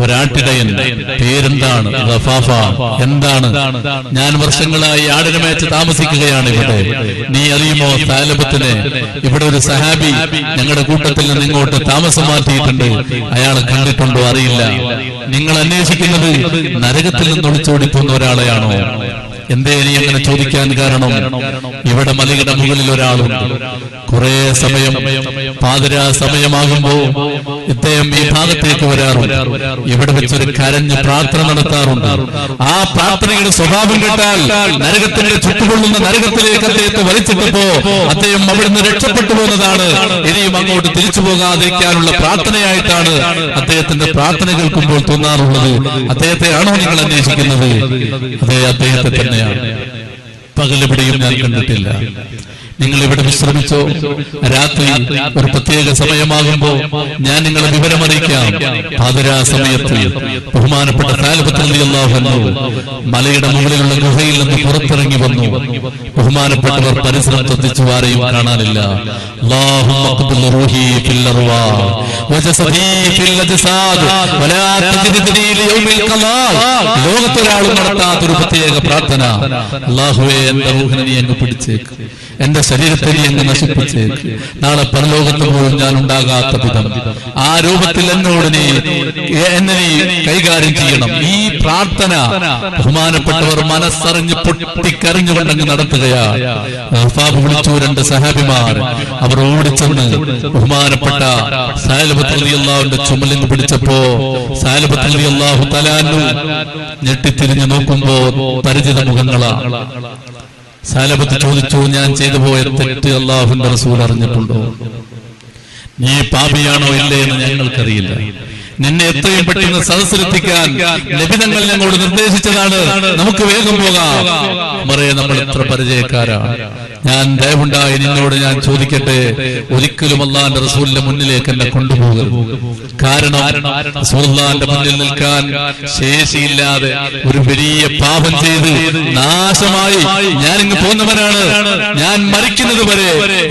Speaker 1: ഒരാട്ടിടയൻ, പേരെന്താണ്? ഗഫാഫ. എന്താണ്? ഞാൻ വർഷങ്ങളായി ആടിനെ മേച്ച് താമസിക്കുകയാണ് ഇവിടെ. നീ അറിയുമോ സാലിബത്തിനെ? ഇവിടെ ഒരു സഹാബി ഞങ്ങളുടെ കൂട്ടത്തിൽ നിന്ന് ഇങ്ങോട്ട് താമസം മാറ്റിയിട്ടുണ്ട്. അയാളെ കണ്ടിട്ടുണ്ടോ? അറിയില്ല. നിങ്ങൾ അന്വേഷിക്കുന്നത് നരകത്തിൽ നിന്ന് ഒളിച്ചോടിപ്പോന്ന ഒരാളെയാണോ? എന്തേ നീ അങ്ങനെ ചോദിക്കാൻ കാരണം? ഇവിടെ മലയുടെ മുകളിൽ ഒരാളുണ്ട്. കുറെ സമയം പാതിരാ സമയമാകുമ്പോ ഇദ്ദേഹം ഈ ഭാഗത്തേക്ക് വരാറുണ്ട്. ഇവിടെ വെച്ചൊരു കരഞ്ഞ് പ്രാർത്ഥന നടത്താറുണ്ട്. ആ പ്രാർത്ഥനയുടെ സ്വഭാവം കേട്ടാൽ നരകത്തിന്റെ ചുട്ടുകൊള്ളുന്ന നരകത്തിലേക്ക് അദ്ദേഹത്തെ വലിച്ചിട്ടപ്പോ അദ്ദേഹം അവിടുന്ന് രക്ഷപ്പെട്ടു പോകുന്നതാണ്. ഇനിയും അങ്ങോട്ട് തിരിച്ചു പോകാതിരിക്കാനുള്ള പ്രാർത്ഥനയായിട്ടാണ് അദ്ദേഹത്തിന്റെ പ്രാർത്ഥന കേൾക്കുമ്പോൾ തോന്നാറുള്ളത്. അദ്ദേഹത്തെ ആണോ നിങ്ങൾ അന്വേഷിക്കുന്നത്? അതെ, അദ്ദേഹത്തെ തന്നെയാണ്. പകലെവിടെയും ഞാൻ കണ്ടിട്ടില്ല. നിങ്ങൾ ഇവിടെ വിശ്രമിച്ചോ? രാത്രി ഒരു പ്രത്യേക സമയമാകുമ്പോ ഞാൻ നിങ്ങളെ വിവരമറിയിക്കാം. പാതിരാ സമയത്ത് ബഹുമാനപ്പെട്ട സാലിബത്ത് റളിയല്ലാഹു അൻഹു മലയുടെ മുകളിലുള്ള ഗുഹയിൽ നിന്ന് പുറത്തിറങ്ങി വന്നു. ബഹുമാനപ്പെട്ടവർ പരിസരം ശ്രദ്ധിച്ചു, ആരെയും കാണാനില്ല. അല്ലാഹുമ്മ ഖബ്ബിൽ റൂഹി ഫിൽ അർവാഹ് വജസദി ഫിൽ അജ്സാദ് വലാ തജ്ദിദി ലിയൗമിൽ ഖലാൽ. ലോകത്തൊരാളും നടത്താത്തൊരു പ്രത്യേക പ്രാർത്ഥന. അല്ലാഹുവേ, എന്റെ റൂഹിനെ നീ അങ്ങ് പിടിച്ചേക്ക്, എന്റെ ശരീരത്തെ നീ അങ്ങ് നശിപ്പിച്ചേക്ക്. നാളെ പരലോകത്ത് പോലും ഞാൻ ഉണ്ടാകാത്ത വിധം ആ രൂപത്തിൽ എന്നെ നീ കൈകാര്യം ചെയ്യണം. ഈ പ്രാർത്ഥന ബഹുമാനപ്പെട്ടവർ മനസ്സറിഞ്ഞ് പൊട്ടിക്കറിഞ്ഞുകൊണ്ടങ്ങ് നടത്തുകയാണ്. വിളിച്ചു 2 സഹാബിമാർ. അവർ ഓടിച്ചെന്ന് ബഹുമാനപ്പെട്ട സാലിബത്ത് റളിയല്ലാഹുവിന്റെ ചുമലിൽ പിടിച്ചപ്പോ സാലിബത്ത് റളിയല്ലാഹു തആല അൻഹു ഞെട്ടിത്തിരിഞ്ഞു നോക്കുമ്പോ പരിചിത മുഖങ്ങളാണ്. സാലിബത്ത് ചോദിച്ചു, ഞാൻ ചെയ്തു പോയ തെറ്റ് അല്ലാഹുവിന്റെ റസൂൽ അറിഞ്ഞിട്ടുണ്ടോ? നീ പാപിയാണോ ഇല്ലേ എന്ന് ഞങ്ങൾക്കറിയില്ല. നിന്നെ എത്രയും പെട്ടെന്ന് സദസ്സിലെത്തിക്കാൻ നബി തങ്ങൾ ഞങ്ങളോട് നിർദ്ദേശിച്ചതാണ്. നമുക്ക് വേഗം പോകാം. മറിയ, നമ്മൾ എത്ര പരിചയക്കാരാണ്. ഞാൻ ദയവുണ്ടായി നിന്നോട് ഞാൻ ചോദിക്കട്ടെ, ഒരിക്കലും അള്ളാന്റെ റസൂലിന്റെ മുന്നിലേക്ക് എന്നെ കൊണ്ടുപോകരുത്. കാരണം റസൂലുള്ളാഹിന്റെ മുന്നിൽ നിൽക്കാൻ ശേഷിയില്ലാതെ ഒരു വലിയ പാപം ചെയ്ത് നാശമായി ഞാൻ ഇങ്ങ് പോന്നവനാണ്. ഞാൻ മരിക്കുന്നത് വരെ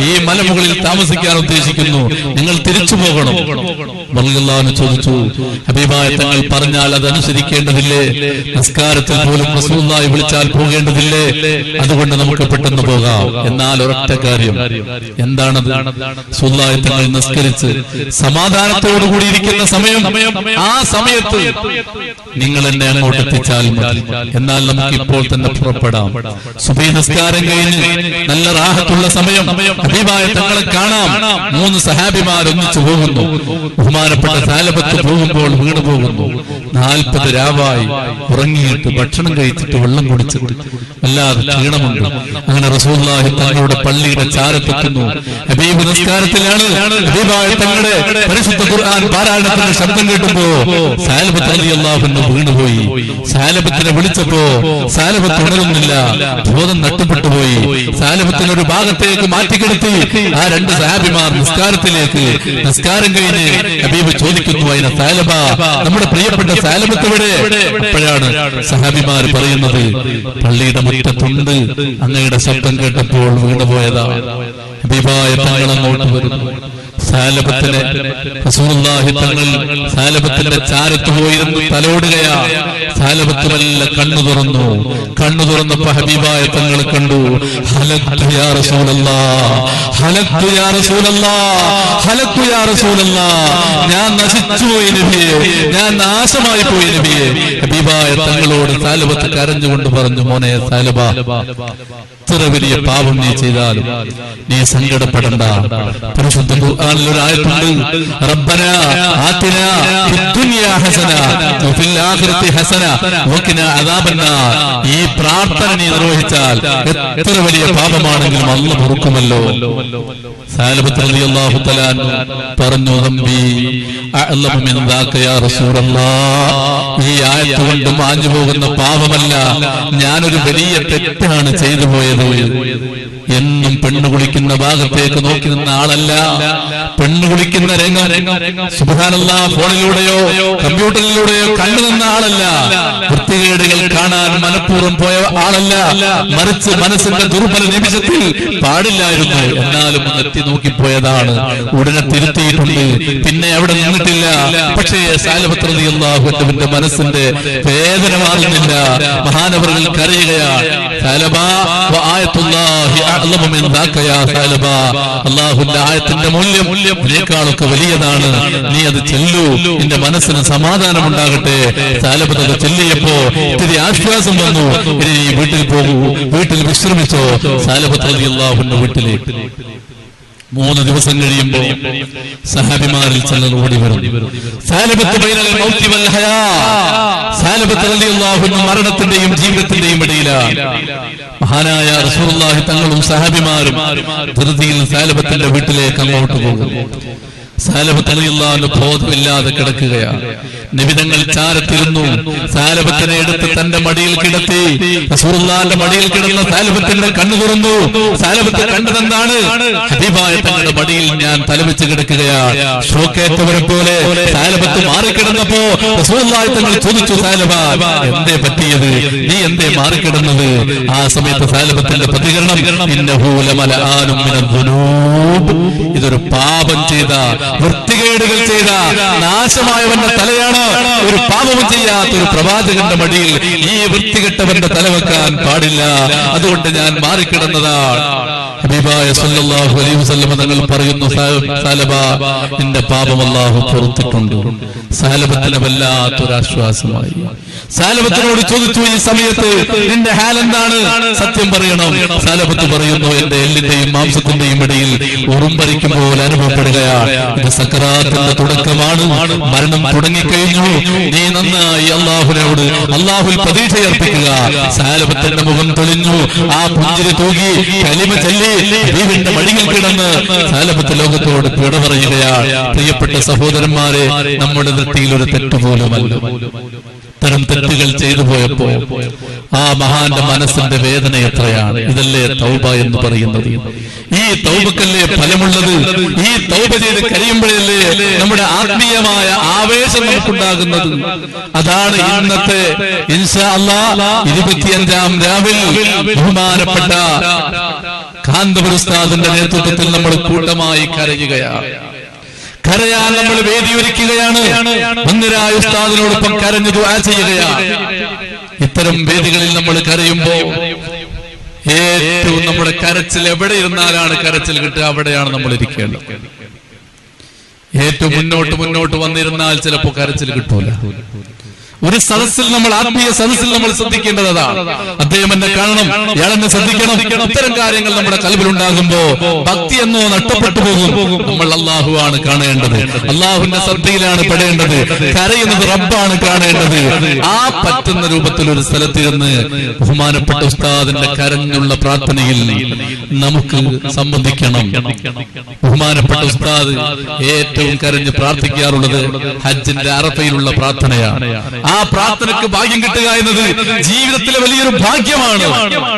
Speaker 1: ഈ മലമുകളിൽ താമസിക്കാൻ ഉദ്ദേശിക്കുന്നു. നിങ്ങൾ തിരിച്ചു പോകണം. റളിയല്ലാഹു ചോദിച്ചു, ഹബീബായ തങ്ങൾ പറഞ്ഞാൽ അതനുസരിക്കേണ്ടതില്ലേ? നിസ്കാരത്തിൽ പോലും റസൂലുള്ളാഹി വിളിച്ചാൽ പോകേണ്ടതില്ലേ? അതുകൊണ്ട് നമുക്ക് പെട്ടെന്ന് പോകാം. എന്നാൽ ഒരൊറ്റ കാര്യം, എന്താണത്? റസൂലുള്ളാഹി തങ്ങൾ നിസ്കരിച്ച് സമാധാനത്തോടുകൂടി ഇരിക്കുന്ന സമയം, ആ സമയത്ത് നിങ്ങൾ എന്നെ അങ്ങോട്ട് എത്തിച്ചാൽ മതി. എന്നാൽ നമുക്ക് ഇപ്പോൾ തന്നെ പുറപ്പെടാം. സുബഹി നിസ്കാരം കഴിഞ്ഞ് നല്ല റാഹത്തുള്ള സമയം, ഹബീബായ തങ്ങളെ കാണാം. 3 സഹാബിമാർ ഒന്നിച്ചു പോകുന്നു. ബഹുമാനപ്പെട്ട സാലബത്ത് പോകുമ്പോൾ വീണു പോകുന്നു. 40 രാവായി ഉറങ്ങിയിട്ട് ഭക്ഷണം കഴിച്ചിട്ട് വെള്ളം കുടിച്ചിട്ട് അല്ലാതെ ക്ഷീണമുണ്ട്. അങ്ങനെ റസൂലുള്ളാഹി തങ്ങളുടെ പള്ളിയുടെ ചാരത്തെത്തുന്നു. ഹബീബ് നിസ്കാരത്തിലാണ്. ഹബീബായ തങ്ങളുടെ പരിശുദ്ധ ഖുർആൻ പാരായണത്തിന്റെ ശബ്ദം കേട്ടുമ്പോ സാലബത്ത് റളിയല്ലാഹു അൻഹു വീണുപോയി. സാലബത്തിനെ വിളിച്ചപ്പോ സാലബത്ത് ഉണരുന്നില്ല. ബോധം നഷ്ടപ്പെട്ടു പോയി. സാലബത്തിനെ ഒരു ഭാഗത്തേക്ക് മാറ്റിക്കിടത്തി ആ 2 സഹാബിമാർ നിസ്കാരത്തിലേക്ക്. നിസ്കാരം കഴിഞ്ഞ് ഹബീബ് ചോദിക്കുന്നു, അതിനെ സാലബ, നമ്മുടെ പ്രിയപ്പെട്ട സാലബത്ത് എവിടെ? അപ്പോഴാണ് സഹാബിമാർ പറയുന്നത്, പള്ളിയുടെ മുറ്റത്തുണ്ട്, അങ്ങയുടെ ശബ്ദം കേട്ടപ്പോൾ വീണുപോയതാ. ഹബീബായ തങ്ങൾ അങ്ങോട്ട് വരുന്നു. സാലബത്തിനെ റസൂലുള്ളാഹി തങ്ങൾ സാലബത്തിന്റെ ചാരത്ത് പോയിരുന്നു തലോടുകയാ. സാലബത്ത് വല്ല കണ്ണു തുറന്നു. കണ്ണു തുറന്നപ്പോ ഹബീബായ തങ്ങൾ കണ്ടു, ഹലക്തു യാ റസൂലല്ലാഹ്, ഹലക്തു യാ റസൂലല്ലാഹ്, ഹലക്തു യാ റസൂലല്ലാഹ്, ഞാൻ നശിച്ചുപോയി നബിയേ, ഞാൻ നാശമായി പോയി നബിയേ. ഹബീബായ തങ്ങളോട് സാലബത്ത് കരഞ്ഞുകൊണ്ട് പറഞ്ഞു, മോനെ സാലബ, എത്ര വലിയ പാപം നീ ചെയ്താലും നീ സങ്കടപ്പെടണ്ട. പരിശുദ്ധ ഖുർആനിൽ ഒരു ആയത്തുണ്ട്, റബ്ബനാ ആതിനാ ഫിദ്ദുനിയാ ഹസന വഫിൽ ആഖിറതി ഹസന വഖിനാ അദാബന്നാർ. ഈ പ്രാർത്ഥന നീ നിർവഹിച്ചാൽ എത്ര വലിയ പാപമാണെങ്കിലും അല്ലാഹു പൊറുക്കുമല്ലോ. സാലബത്ത് റളിയല്ലാഹു തആല പറഞ്ഞു, റബ്ബി അഅലമു മിൻ ദാക യാ റസൂലല്ലാഹ്, ഈ ആയത്ത് കൊണ്ട് മാഞ്ഞു പോകുന്ന പാപമല്ല, ഞാനൊരു വലിയ തെറ്റാണ് ചെയ്തു പോയത്. എന്നും പെണ്ണു കുളിക്കുന്ന ഭാഗത്തേക്ക് നോക്കി നിന്ന ആളല്ല. പെണ്ണു കുളിക്കുന്ന രംഗം സുബ്ഹാനല്ലാഹ് ഫോണിലൂടെയോ കമ്പ്യൂട്ടറിലൂടെയോ കണ്ടു നിന്ന ആളല്ല. വൃത്തികേടുകൾ കാണാൻ മനഃപൂർവ്വം പോയ ആളല്ല. മറിച്ച് മനസ്സിന്റെ ദുർബല നിമിഷത്തിൽ പാടില്ലായിരുന്നു, എന്നാലും എത്തി നോക്കിപ്പോയതാണ്. ഉടനെ തിരുത്തിയിട്ടുണ്ട്, പിന്നെ അവിടെ നിന്നിട്ടില്ല. പക്ഷേ സാലബത്ത് റളിയല്ലാഹു അൻഹുവിന്റെ മനസ്സിന്റെ വേദന മാറുന്നില്ല. മഹാനവറുകൾ കരയുകയാണ്, അല്ലാഹുവിന്റെ ആയത്തിന്റെ മൂല്യം ഇതിനേക്കാളൊക്കെ വലിയതാണ്. നീ അത് ചെല്ലൂ, നിന്റെ മനസ്സിന് സമാധാനം ഉണ്ടാകട്ടെ. സാലബത്ത് അത് ചെല്ലിയപ്പോ ഇത്തിരി ആശ്വാസം വന്നു. ഇനി നീ വീട്ടിൽ പോകൂ, വീട്ടിൽ വിശ്രമിച്ചോ. സാലബത്ത് റളിയല്ലാഹു അൻഹു വീട്ടിലേക്ക് 3 ദിവസം കഴിയുമ്പോ സഹാബിമാരിൽ ചിലർ ഓടി വരും. സാലബത്ത് ബൈനൽ മൗതി വൽ ഹയാ, സാലബത്ത് റളിയല്ലാഹു അൻഹു മരണത്തിന്റെയും ജീവിതത്തിന്റെയും ഇടയിലാണ്. മഹാനായ റസൂലുള്ളാഹി തങ്ങളും സഹാബിമാരും ധൃതിയിൽ സാലബത്തിന്റെ വീട്ടിലേക്ക് അങ്ങോട്ട് പോകും. സാലബത്ത് റളിയല്ലാഹു അൻഹു ബോധമില്ലാതെ കിടക്കുകയാണ്. നബി തങ്ങൾ ചാരത്തിരുന്നു. സാലബത്തിനെ എടുത്ത് തന്റെ മടിയിൽ കിടത്തി. റസൂലുള്ളാഹിന്റെ മടിയിൽ കിടന്ന സാലബത്തിന്റെ കണ്ണു തുറന്നു. സാലബത്ത് കണ്ടതെന്താണ്? ഹബീബായ തങ്ങളുടെ മടിയിൽ ഞാൻ തലവെച്ച് കിടക്കുകയാണ്. ഷോക്കേറ്റവരെ പോലെ സാലബത്ത് മാറിക്കിടന്നപ്പോ റസൂലുള്ളാഹി തങ്ങൾ ചോദിച്ചു, സാലബ, എന്തേ പറ്റിയത്? നീ എന്തേ മാറിക്കിടന്നത്? ആ സമയത്ത് സാലബത്തിന്റെ പ്രതികരണം, ഇന്നഹു ലമലആനും മിനദ്ദുനൂബ്, ഇതൊരു പാപം ചെയ്ത, വൃത്തികേടുകൾ ചെയ്ത നാശമായവന്റെ തലയാണ്. ഒരു പാപവും ചെയ്യാത്ത ഒരു പ്രവാചകന്റെ മടിയിൽ ഈ വൃത്തികെട്ടവന്റെ തല വെക്കാൻ പാടില്ല. അതുകൊണ്ട് ഞാൻ മാറിക്കിടന്നതാണ്. ഹബീബായ സല്ലല്ലാഹു അലൈഹി വസല്ലം തങ്ങൾ പറയുന്നു, സാലബ, നിന്റെ പാപം അല്ലാഹു പൊറുത്തിട്ടുണ്ട്. സാലബത്തിന് വല്ലാത്തൊരാശ്വാസമായി. സാലബത്തിനോട് ചോദിച്ചു, ഈ സമയത്ത് നിന്റെ ഹാൽ എന്താണ്? സത്യം പറയണം. സാലബത്ത് പറയുന്നു, എന്റെ എല്ലിന്റെയും മാംസത്തിന്റെയും ഇടയിൽ ഉറുമ്പരിക്കുമ്പോൾ അനുഭവപ്പെടുകയാണ്. ഇത് സക്കറാത്തിന്റെ തുടക്കമാണ്. മരണം തുടങ്ങിക്കഴിഞ്ഞു. നീ നന്നായി അള്ളാഹുവിനോട് അള്ളാഹുൽ പ്രതീക്ഷയർപ്പിക്കുക. സാലബത്തിന്റെ മുഖം തെളിഞ്ഞു. ആ പുഞ്ചിരി തൂകി കലിമ ചൊല്ലി ഹബീബിന്റെ മടിയിൽ കിടന്ന് സാലബത്ത് ലോകത്തോട് പിട പറയുകയാണ്. പ്രിയപ്പെട്ട സഹോദരന്മാരെ, നമ്മുടെ ദൃഷ്ടിയിൽ ഒരു തെറ്റുപോലുമല്ല. ഇത്തരം തെറ്റുകൾ ചെയ്തു പോയപ്പോ ആ മഹാന്റെ മനസ്സിന്റെ വേദന എത്രയാണ്. ഇതല്ലേ തൗബ എന്ന് പറയുന്നത്. ഈ തൗബക്കല്ലേ ഫലമുള്ളത്. ഈ തൗബ ചെയ്ത് കഴിയുമ്പോഴല്ലേ നമ്മുടെ ആത്മീയമായ ആവേശം നമുക്കുണ്ടാകുന്നത്. അതാണ് ഇന്നത്തെ ഇൻഷാ അല്ലാഹ് 25-ാം രാവിൽ ബഹുമാനപ്പെട്ട കാന്തപുര ഉസ്താദിന്റെ നേതൃത്വത്തിൽ നമ്മൾ കൂട്ടമായി കരയുകയാണ്. കരയാൻ നമ്മൾ വേദിയൊരുക്കുകയാണ്. വന്ദരായ ഉസ്താദിനോടൊപ്പം കരഞ്ഞു ദുആ ചെയ്യുകയാണ്. ഇത്തരം വേദികളിൽ നമ്മൾ കരയുമ്പോ ഏറ്റവും നമ്മുടെ കരച്ചിൽ എവിടെ ഇരുന്നാലാണ് കരച്ചിൽ കിട്ടുക, അവിടെയാണ് നമ്മൾ ഇരിക്കേണ്ടത്. ഏറ്റവും മുന്നോട്ട് വന്നിരുന്നാൽ ചിലപ്പോ കരച്ചിൽ കിട്ടൂല. ഒരു സദസ്സിൽ നമ്മൾ ആത്മീയ സദസ്സിൽ നമ്മൾ ശ്രദ്ധിക്കേണ്ടത് അതാണ്. അദ്ദേഹം എന്നെ കാണണം, ഇയാൾ എന്നെ ശ്രദ്ധിക്കണം. ഇത്തരം കാര്യങ്ങൾ നമ്മുടെ കൽബിലുണ്ടാകുമ്പോ ഭക്തി എന്നോ നഷ്ടപ്പെട്ടു പോകും. നമ്മൾ അള്ളാഹു ആണ് കാണേണ്ടത്. അള്ളാഹുവിന്റെ ശ്രദ്ധയിലാണ് പെടേണ്ടത്. കരയുന്നത് റബ്ബാണ് കാണേണ്ടത്. ആ പറ്റുന്ന രൂപത്തിൽ ഒരു സ്ഥലത്തിരുന്ന് ബഹുമാനപ്പെട്ട ഉസ്താദിന്റെ കരഞ്ഞുള്ള പ്രാർത്ഥനയിൽ നമുക്ക് സംബന്ധിക്കണം. ബഹുമാനപ്പെട്ട ഉസ്താദ് ഏറ്റവും കരഞ്ഞ് പ്രാർത്ഥിക്കാറുള്ളത് ഹജ്ജിന്റെ അറഫയിലുള്ള പ്രാർത്ഥനയാണ്. ആ പ്രാർത്ഥനയ്ക്ക് ഭാഗ്യം കിട്ടുക എന്നത് ജീവിതത്തിലെ വലിയൊരു ഭാഗ്യമാണ്.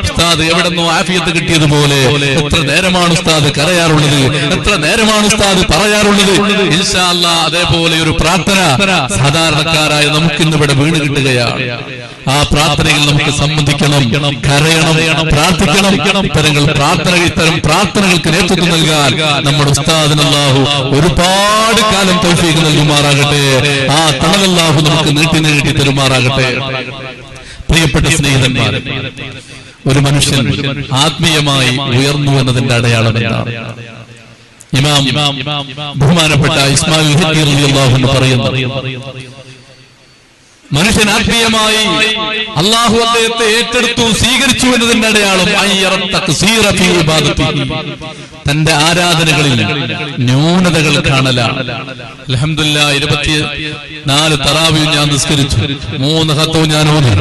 Speaker 1: ഉസ്താദ് എവിടെന്നോ ആഫിയത്ത് കിട്ടിയതുപോലെ എത്ര നേരമാണ് ഉസ്താദ് കരയാറുള്ളത്, എത്ര നേരമാണ് ഉസ്താദ് പറയാറുള്ളത്. ഇൻഷാ അല്ലാഹ് അതേപോലെ ഒരു പ്രാർത്ഥന സാധാരണക്കാരായ നമുക്കിന്ന് ഇവിടെ വീണ് കിട്ടുകയാണ്. ആ പ്രാർത്ഥനയിൽ നമുക്ക് സംബന്ധിക്കണം, കരയണം, പ്രാർത്ഥിക്കണം. ഇത്തരം പ്രാർത്ഥനകൾക്ക് നേതൃത്വം നൽകാൻ നമ്മുടെ ഉസ്താദിന് അല്ലാഹു ഒരുപാട് കാലം തൗഫീഖ് നൽകുമാറാകട്ടെ. ആ തണൽ അല്ലാഹു നമുക്ക് നീട്ടി തരുമാറാകട്ടെ. പ്രിയപ്പെട്ട സ്നേഹിതന്മാർ, ഒരു മനുഷ്യൻ ആത്മീയമായി ഉയർന്നു എന്നതിന്റെ അടയാളം എന്താണ്? ഇമാം ബഹുമാനപ്പെട്ട ഇസ്മായിൽ ഹഖീർ റളിയല്ലാഹു അൻഹു പറയുന്നു, മനുഷ്യൻ ആത്മീയമായി അള്ളാഹു അദ്ദേഹത്തെ ഏറ്റെടുത്തു, സ്വീകരിച്ചു എന്നതിന്റെ അടയാളം തന്റെ ആരാധനകളിൽ ന്യൂനതകൾ കാണലാണ്. അൽഹംദുലില്ലാഹ് 24 തറാവീഹ് ഞാൻ നിസ്കരിച്ചു, 3 ഖത്വും ഞാൻ ഓതി,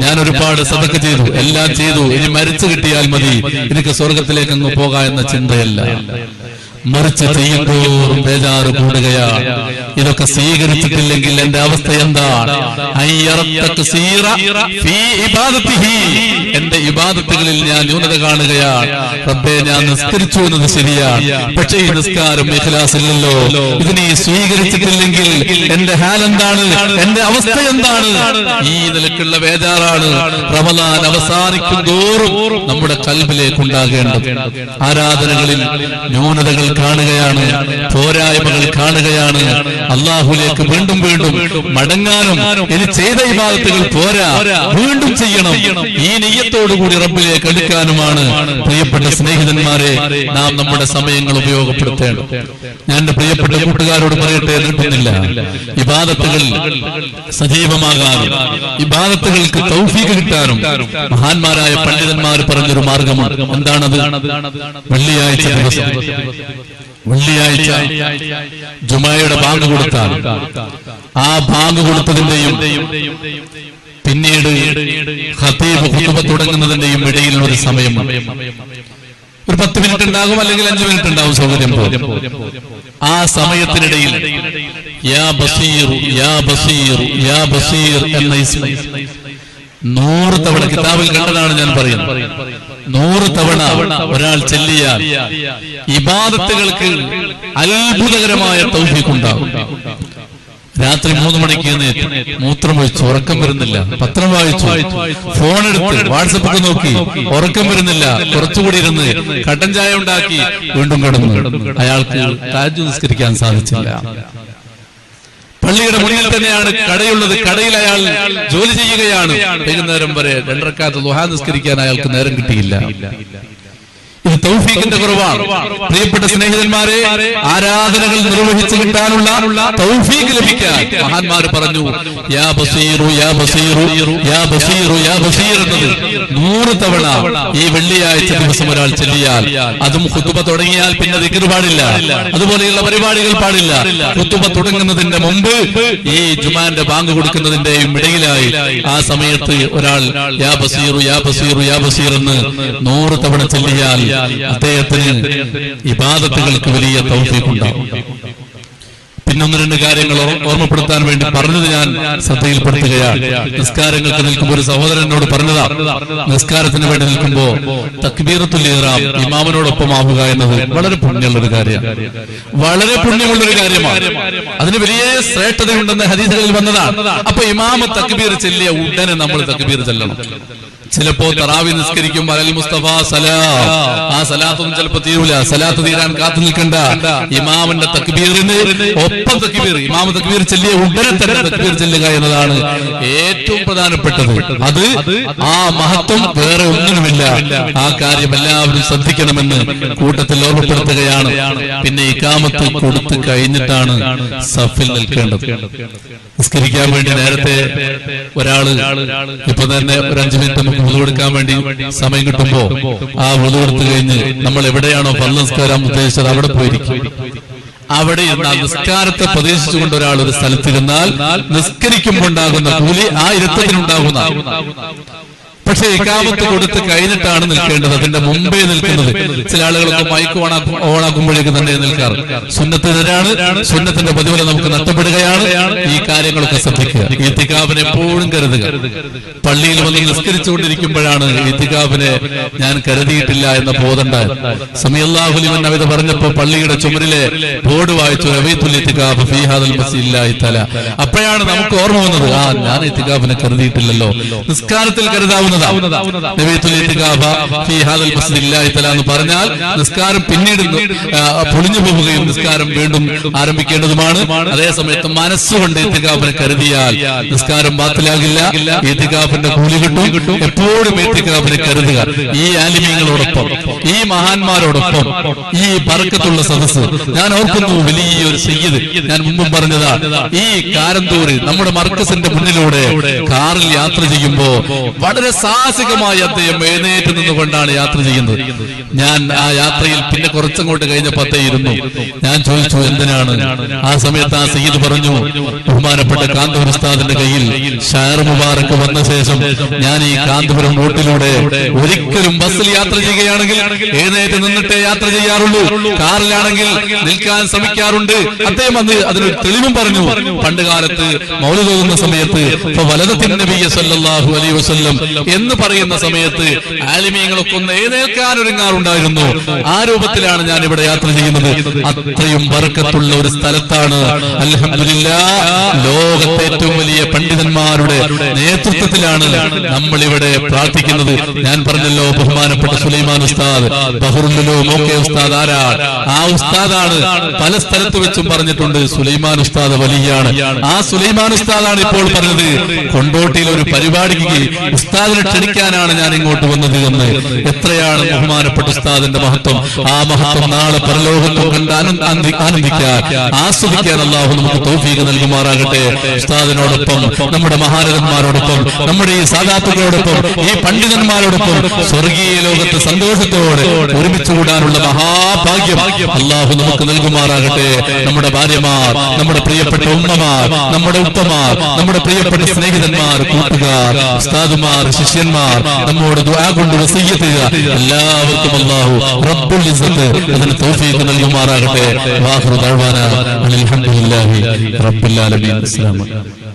Speaker 1: ഞാൻ ഒരുപാട് സദഖ ചെയ്തു, എല്ലാം ചെയ്തു. ഇനി മരിച്ചു കിട്ടിയാൽ മതി, എനിക്ക് സ്വർഗത്തിലേക്ക് അങ്ങ് പോകാം എന്ന ചിന്തയല്ല. മറിച്ച് ചെയ്യുമ്പോഴും ബേജാറ് കൂടുകയാണ്. ഇതൊക്കെ സ്വീകരിച്ചിട്ടില്ലെങ്കിൽ എന്റെ അവസ്ഥ എന്താണ്? എന്റെ ഇബാദത്തുകളിൽ ഞാൻ ന്യൂനത കാണുകയാണ്. റബ്ബേ, ഞാൻ നിസ്കരിച്ചു എന്നത് ശരിയാണ്, പക്ഷേ ഈ നിസ്കാരം ഇഖ്ലാസില്ലല്ലോ. ഇതിനെ സ്വീകരിച്ചിട്ടില്ലെങ്കിൽ എന്റെ ഹാൽ എന്താണ്, എന്റെ അവസ്ഥ എന്താണ്? ഈ നിലക്കുള്ള ബേജാറാണ് റമദാൻ അവസാനിക്കും തോറും നമ്മുടെ കൽബിലേക്ക് ഉണ്ടാകേണ്ടത്. ആരാധനകളിൽ ന്യൂനതകൾ കാണുകയാണ്, പോരായ്മകൾ കാണുകയാണ്. അള്ളാഹുലേക്ക് വീണ്ടും മടങ്ങാനും ഇനി ചെയ്ത ഇബാദത്തുകൾ പോരാ, വീണ്ടും ചെയ്യണം. ഈ നിയ്യത്തോടുകൂടി റബ്ബിലേക്ക് അടുക്കാനുമാണ് പ്രിയപ്പെട്ട സ്നേഹിതന്മാരെ നാം നമ്മുടെ സമയങ്ങൾ ഉപയോഗപ്പെടുത്തേണ്ടത്. ഞാൻ എന്റെ പ്രിയപ്പെട്ട കൂട്ടുകാരോട് പറയട്ടെ, നീട്ടുന്നില്ല. ഇബാദത്തുകൾ സജീവമാകാനും ഇബാദത്തുകൾക്ക് തൗഫീഖ് കിട്ടാനും മഹാന്മാരായ പണ്ഡിതന്മാർ പറഞ്ഞൊരു മാർഗമാണ്. എന്താണത്? വെള്ളിയാഴ്ച ദിവസം, വെള്ളിയാഴ്ച ജുമായുടെ ബാങ്ക് കൊടുത്താൽ ആ ബാങ്ക് കൊടുത്തതിന്റെയും പിന്നീട് ഖതീബ് ഖുതുബ തുടങ്ങുന്നതിന്റെയും ഇടയിൽ ഒരു സമയം, ഒരു 10 മിനിറ്റ് ഉണ്ടാകും, അല്ലെങ്കിൽ 5 മിനിറ്റ് ഉണ്ടാകും, സൗകര്യം പോലെ. ആ സമയത്തിനിടയിൽ യാ ബസീർ യാ ബസീർ യാ ബസീർ എന്ന ഇസ്മ 100 തവണ, കിതാബിൽ കണ്ടതാണ് ഞാൻ പറയുന്നത്, 100 തവണ ഒരാൾ ചൊല്ലിയാൽ ഇബാദത്തുകൾക്ക് അത്ഭുതകരമായ തൗഫീഖ് ഉണ്ടാകും. രാത്രി 3 മണിക്ക് മൂത്രം ഒഴിച്ചു, ഉറക്കം വരുന്നില്ല, പത്രം വായിച്ചു, ഫോണെടുത്ത് വാട്സപ്പൊക്കെ നോക്കി, ഉറക്കം വരുന്നില്ല, കുറച്ചുകൂടി ഇരുന്ന് കട്ടൻ ചായ ഉണ്ടാക്കി വീണ്ടും കിടന്നു. അയാൾക്ക് തഹജ്ജുദ് നിസ്കരിക്കാൻ സാധിച്ചില്ല. പള്ളിയുടെ മുന്നിൽ തന്നെയാണ് കടയുള്ളത്, കടയിൽ അയാൾ ജോലി ചെയ്യുകയാണ്. വൈകുന്നേരം വരെ 2 റക്അത്ത് ദുഹാ നിസ്കരിക്കാൻ അയാൾക്ക് നേരം കിട്ടിയില്ല. ഇത് തൗഫീഖിന്റെ കുറവാണ്. പ്രിയപ്പെട്ട സ്നേഹിതന്മാരെ, ആരാധനകൾ നിർവഹിച്ചു കിട്ടാനുള്ള തൗഫീഖ് ലഭിക്കാൻ മഹാന്മാർ പറഞ്ഞു, യാ ബസീറു യാ ബസീറു യാ ബസീറു യാ ബസീർ എന്നത് 100 തവണ ഈ വെള്ളിയാഴ്ച ദിവസം ഒരാൾ ചൊല്ലിയാൽ, അതും ഖുതുബ തുടങ്ങിയാൽ പിന്നെ ദിക്ർ പാടില്ല, അതുപോലെയുള്ള പരിപാടികൾ പാടില്ല. ഖുതുബ തുടങ്ങുന്നതിന്റെ മുമ്പ് ഈ ജുമാന്റെ ബാങ്ക് കൊടുക്കുന്നതിന്റെയും ഇടയിലായി ആ സമയത്ത് ഒരാൾ യാ ബസീറു യാ ബസീറു യാ ബസീർ എന്ന് 100 തവണ ചൊല്ലിയാൽ അദ്ദേഹത്തിന് ഇബാദത്തുകൾക്ക് വലിയ തൗഫീഖ് ഉണ്ടാകും. പിന്നെ 1-2 കാര്യങ്ങൾ ഓർമ്മപ്പെടുത്താൻ വേണ്ടി പറഞ്ഞത് ഞാൻ ശ്രദ്ധയിൽപ്പെടുത്തുകയാണ്. നിസ്കാരങ്ങൾക്ക് നിൽക്കുമ്പോൾ ഒരു സഹോദരനോട് പറഞ്ഞതാ, നിസ്കാരത്തിന് വേണ്ടി നിൽക്കുമ്പോ തക്ബീറത്തുൽ ഇഹ്റാം ഇമാമിനോടൊപ്പം ആവുക എന്നത് വളരെ പുണ്യമുള്ളൊരു കാര്യമാണ്. വളരെ പുണ്യമുള്ളൊരു കാര്യമാണ്. അതിന് വലിയ ശ്രേഷ്ഠതയുണ്ടെന്ന് ഹദീസുകളിൽ വന്നതാണ്. അപ്പൊ ഇമാമ തക്ബീർ ചൊല്ലിയ ഉടനെ നമ്മൾ തക്ബീർ ചൊല്ലണം. ചിലപ്പോ തറാവി നിസ്കരിക്കുമ്പോൾ അലൽ മുസ്തഫ സലാം, ആ സലാത്തൊന്നും ചിലപ്പോ തീരൂല. സലാത്ത് തീരാൻ കാത്തു നിൽക്കണ്ട. ഇമാമിന്റെ തക്ബീറിന് ഒപ്പം തക്ബീർ, ഇമാമ തക്ബീർ ചൊല്ലിയ ഉടനെ തന്നെ തക്ബീർ ചൊല്ലുക എന്നതാണ് ഏറ്റവും പ്രധാനപ്പെട്ടത്. അത് ആ മഹത്വം വേറെ ഒന്നിനുമില്ല. ആ കാര്യം എല്ലാവരും ശ്രദ്ധിക്കണമെന്ന് കൂട്ടത്തിൽ ഓർമ്മപ്പെടുത്തുകയാണ്. പിന്നെ ഇഖാമത്ത് കൊടുത്തു കഴിഞ്ഞിട്ടാണ് സഫിൽ നിൽക്കേണ്ടത്. നിസ്കരിക്കാൻ വേണ്ടി നേരത്തെ ഒരാള് ഇപ്പൊ തന്നെ ഒരു 5 മിനിറ്റ് നമുക്ക് വുളു എടുക്കാൻ വേണ്ടി സമയം കിട്ടുമ്പോ ആ വുളു എടുത്തു കഴിഞ്ഞ് നമ്മൾ എവിടെയാണോ ഫർള് നിസ്കാരം ഉദ്ദേശിച്ചത് അവിടെ പോയിരിക്കും. അവിടെ ഇരുന്നാൽ നിസ്കാരത്തെ പ്രതീക്ഷിച്ചുകൊണ്ട് ഒരാൾ ഒരു സ്ഥലത്തിരുന്നാൽ നിസ്കരിക്കുമ്പോൾ ഉണ്ടാകുന്ന കൂലി ആ ഇരുത്തത്തിനുണ്ടാകുന്ന. പക്ഷെ ഇഖാമത്ത് കൊടുത്ത് കഴിഞ്ഞിട്ടാണ് നിൽക്കേണ്ടത്, അതിന്റെ മുമ്പേ നിൽക്കുന്നത്. ചില ആളുകളൊക്കെ മൈക്ക് ഓണാക്കുമ്പോഴേക്ക് തന്നെ നിൽക്കാറ്. സുന്നത്തിനെതിരാണ്, സുന്നത്തിന്റെ പ്രതിഫലം നമുക്ക് നഷ്ടപ്പെടുകയാണ്. ഈ കാര്യങ്ങളൊക്കെ ശ്രദ്ധിക്കുക. ഇത്തിഖാഫിനെ എപ്പോഴും കരുതുക. പള്ളിയിൽ വന്ന് നിസ്കരിച്ചുകൊണ്ടിരിക്കുമ്പോഴാണ് ഇത്തിഖാഫിനെ ഞാൻ കരുതിയിട്ടില്ല എന്ന ബോധമുണ്ടായത്. സമയല്ലാഹു ലിമൻ ഹമിദ പറഞ്ഞപ്പോ പള്ളിയുടെ ചുമരിലെ ബോർഡ് വായിച്ചു, റവീത്തുൽ ഇത്തിഖാഫ് ഫീ ഹാദൽ മസ്ജിദില്ലാഹി തആല. അപ്പോഴാണ് നമുക്ക് ഓർമ്മ വന്നത്, ഞാൻ ഇത്തിഖാഫിനെ കരുതിയിട്ടില്ലല്ലോ. നിസ്കാരത്തിൽ കരുതാവുന്ന എന്ന് പറഞ്ഞാൽ നിസ്കാരം പിന്നീട് പൊളിഞ്ഞു പോവുകയും നിസ്കാരം വീണ്ടും ആരംഭിക്കേണ്ടതുമാണ്. അതേസമയത്ത് മനസ്സുകൊണ്ട് ഇത്തിഖാഫിനെ കരുതിയാൽ നിസ്കാരം ബാത്തിലാകില്ല, ഇത്തിഖാഫിന്റെ കൂലി കിട്ടും. എപ്പോഴും ഇത്തിഖാഫിനെ കരുതുക. ഈ ആലിമീങ്ങളോടൊപ്പം, ഈ മഹാന്മാരോടൊപ്പം, ഈ ബർക്കത്തുള്ള സദസ്സ്. ഞാൻ ഓർക്കുന്നു, വലിയൊരു സയ്യിദ്, ഞാൻ മുമ്പും പറഞ്ഞതാ, ഈ കാരന്തൂര് നമ്മുടെ മർക്കസിന്റെ മുന്നിലൂടെ കാറിൽ യാത്ര ചെയ്യുമ്പോ വളരെ സാഹസികമായി അദ്ദേഹം എഴുന്നേറ്റ് നിന്നുകൊണ്ടാണ് യാത്ര ചെയ്യുന്നത്. ഞാൻ ആ യാത്രയിൽ പിന്നെ കുറച്ചങ്ങോട്ട് കഴിഞ്ഞപ്പോ ഇരുന്നു. ഞാൻ ചോദിച്ചു എന്തിനാണ്? ആ സമയത്ത് ആ സയ്യിദ് പറഞ്ഞു, ബഹുമാനപ്പെട്ട കാന്തപുരം ഉസ്താദിന്റെ കയ്യിൽ ഷാർ മുബാറക്ക് വന്ന ശേഷം ഞാൻ ഈ കാന്തപുരം റൂട്ടിലൂടെ ഒരിക്കലും ബസ്സിൽ യാത്ര ചെയ്യുകയാണെങ്കിൽ എഴുന്നേറ്റ് നിന്നിട്ടേ യാത്ര ചെയ്യാറുള്ളൂ, കാറിലാണെങ്കിൽ നിൽക്കാൻ ശ്രമിക്കാറുണ്ട്. അദ്ദേഹം അതിനൊരു തെളിവും പറഞ്ഞു. പണ്ട് കാലത്ത് മൗലിദ് ഓതുന്ന സമയത്ത് വലദത്തിൻ നബിയ്യ സല്ലല്ലാഹു അലൈഹി വസല്ലം എന്ന് പറയുന്ന സമയത്ത് ആലിമീങ്ങളൊക്കെ ഒന്ന് എഴുന്നേൽക്കാൻ ഒരുങ്ങാറുണ്ടായിരുന്നു. ആ രൂപത്തിലാണ് ഞാൻ ഇവിടെ യാത്ര ചെയ്യുന്നത്. അത്രയും ബർക്കത്തുള്ള ഒരു സ്ഥലത്താണ്. അൽഹംദുലില്ലാഹ്, ലോകത്തെ ഏറ്റവും വലിയ പണ്ഡിതന്മാരുടെ നേതൃത്വത്തിലാണ് നമ്മൾ ഇവിടെ പ്രാർത്ഥിക്കുന്നത്. ഞാൻ പറഞ്ഞല്ലോ, ബഹുമാനപ്പെട്ട സുലൈമാൻ ഉസ്താദ്, ബഹറുൽ മോക്കെ ഉസ്താദ് ആരാണ്? ആ ഉസ്താദാണ് പല സ്ഥലത്ത് വെച്ചും പറഞ്ഞിട്ടുണ്ട്, സുലൈമാൻ ഉസ്താദ് വലിയാണ്. ആ സുലൈമാൻ ഉസ്താദാണ് ഇപ്പോൾ പറഞ്ഞത്, കൊണ്ടോട്ടിയിൽ ഒരു പരിപാടിക്ക് ഉസ്താദിനെ ക്ഷണിക്കാനാണ് ഞാൻ ഇങ്ങോട്ട് വന്നത് എന്ന്. എത്രയാണ് ബഹുമാനപ്പെട്ട ഉസ്താദിന്റെ മഹത്വം! ആ മഹത്വം നാളെ പരലോകത്തും കണ്ട് ആനന്ദിക്കാൻ, ആസ്വദിക്കാൻ അല്ലാഹു നമുക്ക് തൗഫീഖ് നൽകുമാറാകട്ടെ. ഉസ്താദിനോടൊപ്പം, നമ്മുടെ മഹാരഥന്മാരോടൊപ്പം, നമ്മുടെ ഈ സാദാത്തുകളോടൊപ്പം, ഈ പണ്ഡിതന്മാരോടൊപ്പം സ്വർഗീയ ലോകത്ത് സന്തോഷത്തോടെ ഒരുമിച്ച് കൂടാനുള്ള മഹാഭാഗ്യം അല്ലാഹു നമുക്ക് നൽകുമാറാകട്ടെ. നമ്മുടെ ഭാര്യമാർ, നമ്മുടെ പ്രിയപ്പെട്ട ഉമ്മമാർ, നമ്മുടെ ഉപ്പമാർ, നമ്മുടെ പ്രിയപ്പെട്ട സ്നേഹിതന്മാർ, കൂട്ടുകാർ, ഉസ്താദുമാർ, ശിഷ്യന്മാർ, നമ്മോട് ദുആ കൊണ്ട് വസിയ്യത്ത് ചെയ്യുക. എല്ലാവർക്കും അല്ലാഹു റബ്ബുൽ ഇസ്സത്ത് അതിന് തൗഫീഖ് നൽകുമാറാകട്ടെ. വാഖിറു ദഅ്വാനാ അൽഹംദുലില്ലാഹി റബ്ബിൽ ആലമീൻ. അസ്സലാമു അലൈക്കും.